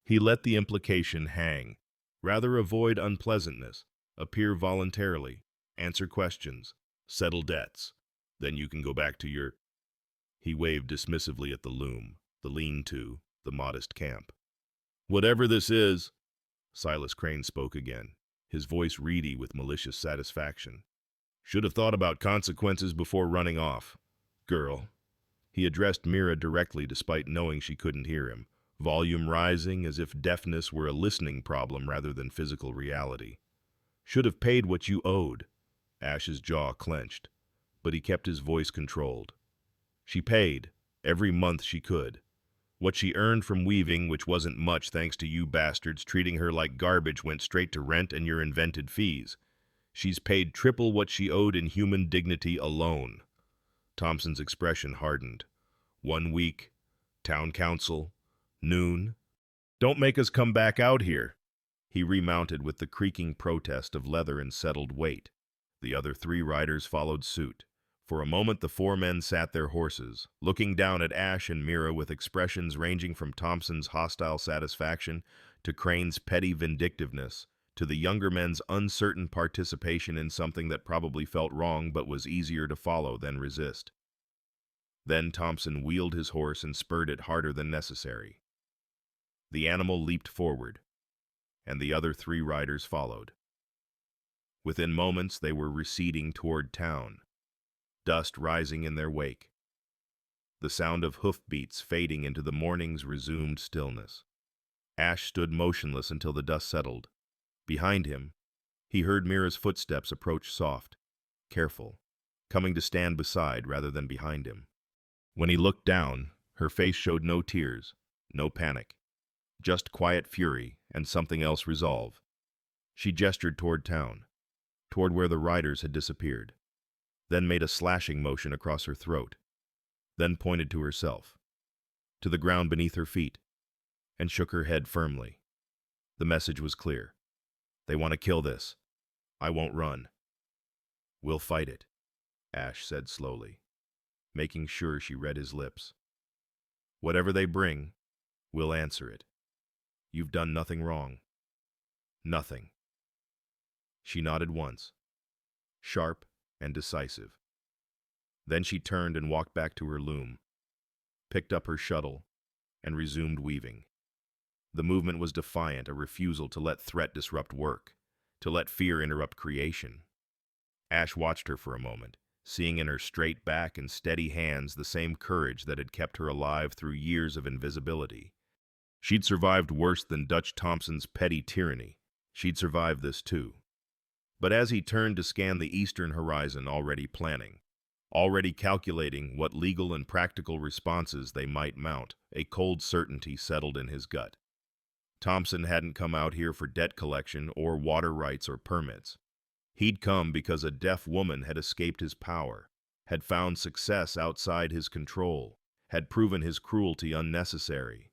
He let the implication hang. Rather avoid unpleasantness, appear voluntarily, answer questions, settle debts. Then you can go back to your... He waved dismissively at the loom, the lean-to, the modest camp. Whatever this is, Silas Crane spoke again, his voice reedy with malicious satisfaction. Should have thought about consequences before running off. Girl. He addressed Mira directly despite knowing she couldn't hear him, volume rising as if deafness were a listening problem rather than physical reality. Should have paid what you owed. Ash's jaw clenched, but he kept his voice controlled. She paid, every month she could. What she earned from weaving, which wasn't much thanks to you bastards treating her like garbage, went straight to rent and your invented fees. She's paid triple what she owed in human dignity alone. Thompson's expression hardened. 1 week, town council, noon. Don't make us come back out here. He remounted with the creaking protest of leather and settled weight. The other 3 riders followed suit. For a moment the 4 men sat their horses, looking down at Ash and Mira with expressions ranging from Thompson's hostile satisfaction to Crane's petty vindictiveness, to the younger men's uncertain participation in something that probably felt wrong but was easier to follow than resist. Then Thompson wheeled his horse and spurred it harder than necessary. The animal leaped forward, and the other 3 riders followed. Within moments they were receding toward town, dust rising in their wake, the sound of hoofbeats fading into the morning's resumed stillness. Ash stood motionless until the dust settled. Behind him, he heard Mira's footsteps approach soft, careful, coming to stand beside rather than behind him. When he looked down, her face showed no tears, no panic, just quiet fury and something else resolve. She gestured toward town, toward where the riders had disappeared, then made a slashing motion across her throat, then pointed to herself, to the ground beneath her feet, and shook her head firmly. The message was clear. They want to kill this. I won't run. We'll fight it, Ash said slowly, making sure she read his lips. Whatever they bring, we'll answer it. You've done nothing wrong. Nothing. She nodded once, sharp and decisive. Then she turned and walked back to her loom, picked up her shuttle, and resumed weaving. The movement was defiant, a refusal to let threat disrupt work, to let fear interrupt creation. Ash watched her for a moment, seeing in her straight back and steady hands the same courage that had kept her alive through years of invisibility. She'd survived worse than Dutch Thompson's petty tyranny. She'd survived this too. But as he turned to scan the eastern horizon, already planning, already calculating what legal and practical responses they might mount, a cold certainty settled in his gut. Thompson hadn't come out here for debt collection or water rights or permits. He'd come because a deaf woman had escaped his power, had found success outside his control, had proven his cruelty unnecessary.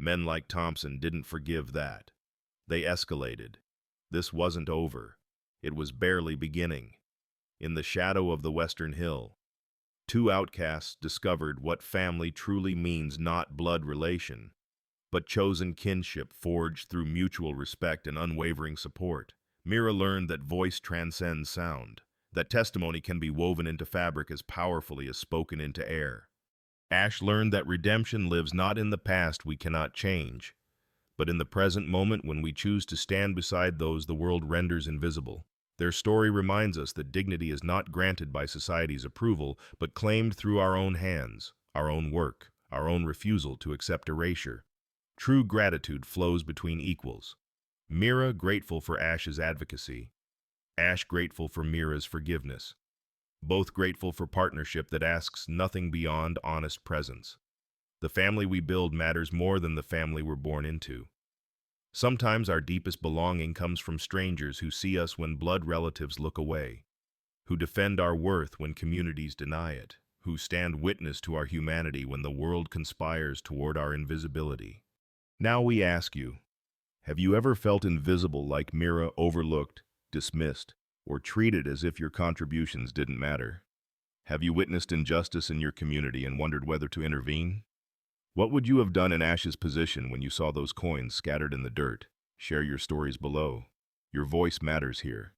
Men like Thompson didn't forgive that. They escalated. This wasn't over. It was barely beginning. In the shadow of the Western Hill, 2 outcasts discovered what family truly means, not blood relation, but chosen kinship forged through mutual respect and unwavering support. Mira learned that voice transcends sound, that testimony can be woven into fabric as powerfully as spoken into air. Ash learned that redemption lives not in the past we cannot change, but in the present moment when we choose to stand beside those the world renders invisible. Their story reminds us that dignity is not granted by society's approval, but claimed through our own hands, our own work, our own refusal to accept erasure. True gratitude flows between equals. Mira grateful for Ash's advocacy, Ash grateful for Mira's forgiveness. Both grateful for partnership that asks nothing beyond honest presence. The family we build matters more than the family we're born into. Sometimes our deepest belonging comes from strangers who see us when blood relatives look away, who defend our worth when communities deny it, who stand witness to our humanity when the world conspires toward our invisibility. Now we ask you, have you ever felt invisible, like Mira, overlooked, dismissed, or treated as if your contributions didn't matter? Have you witnessed injustice in your community and wondered whether to intervene? What would you have done in Ash's position when you saw those coins scattered in the dirt? Share your stories below. Your voice matters here.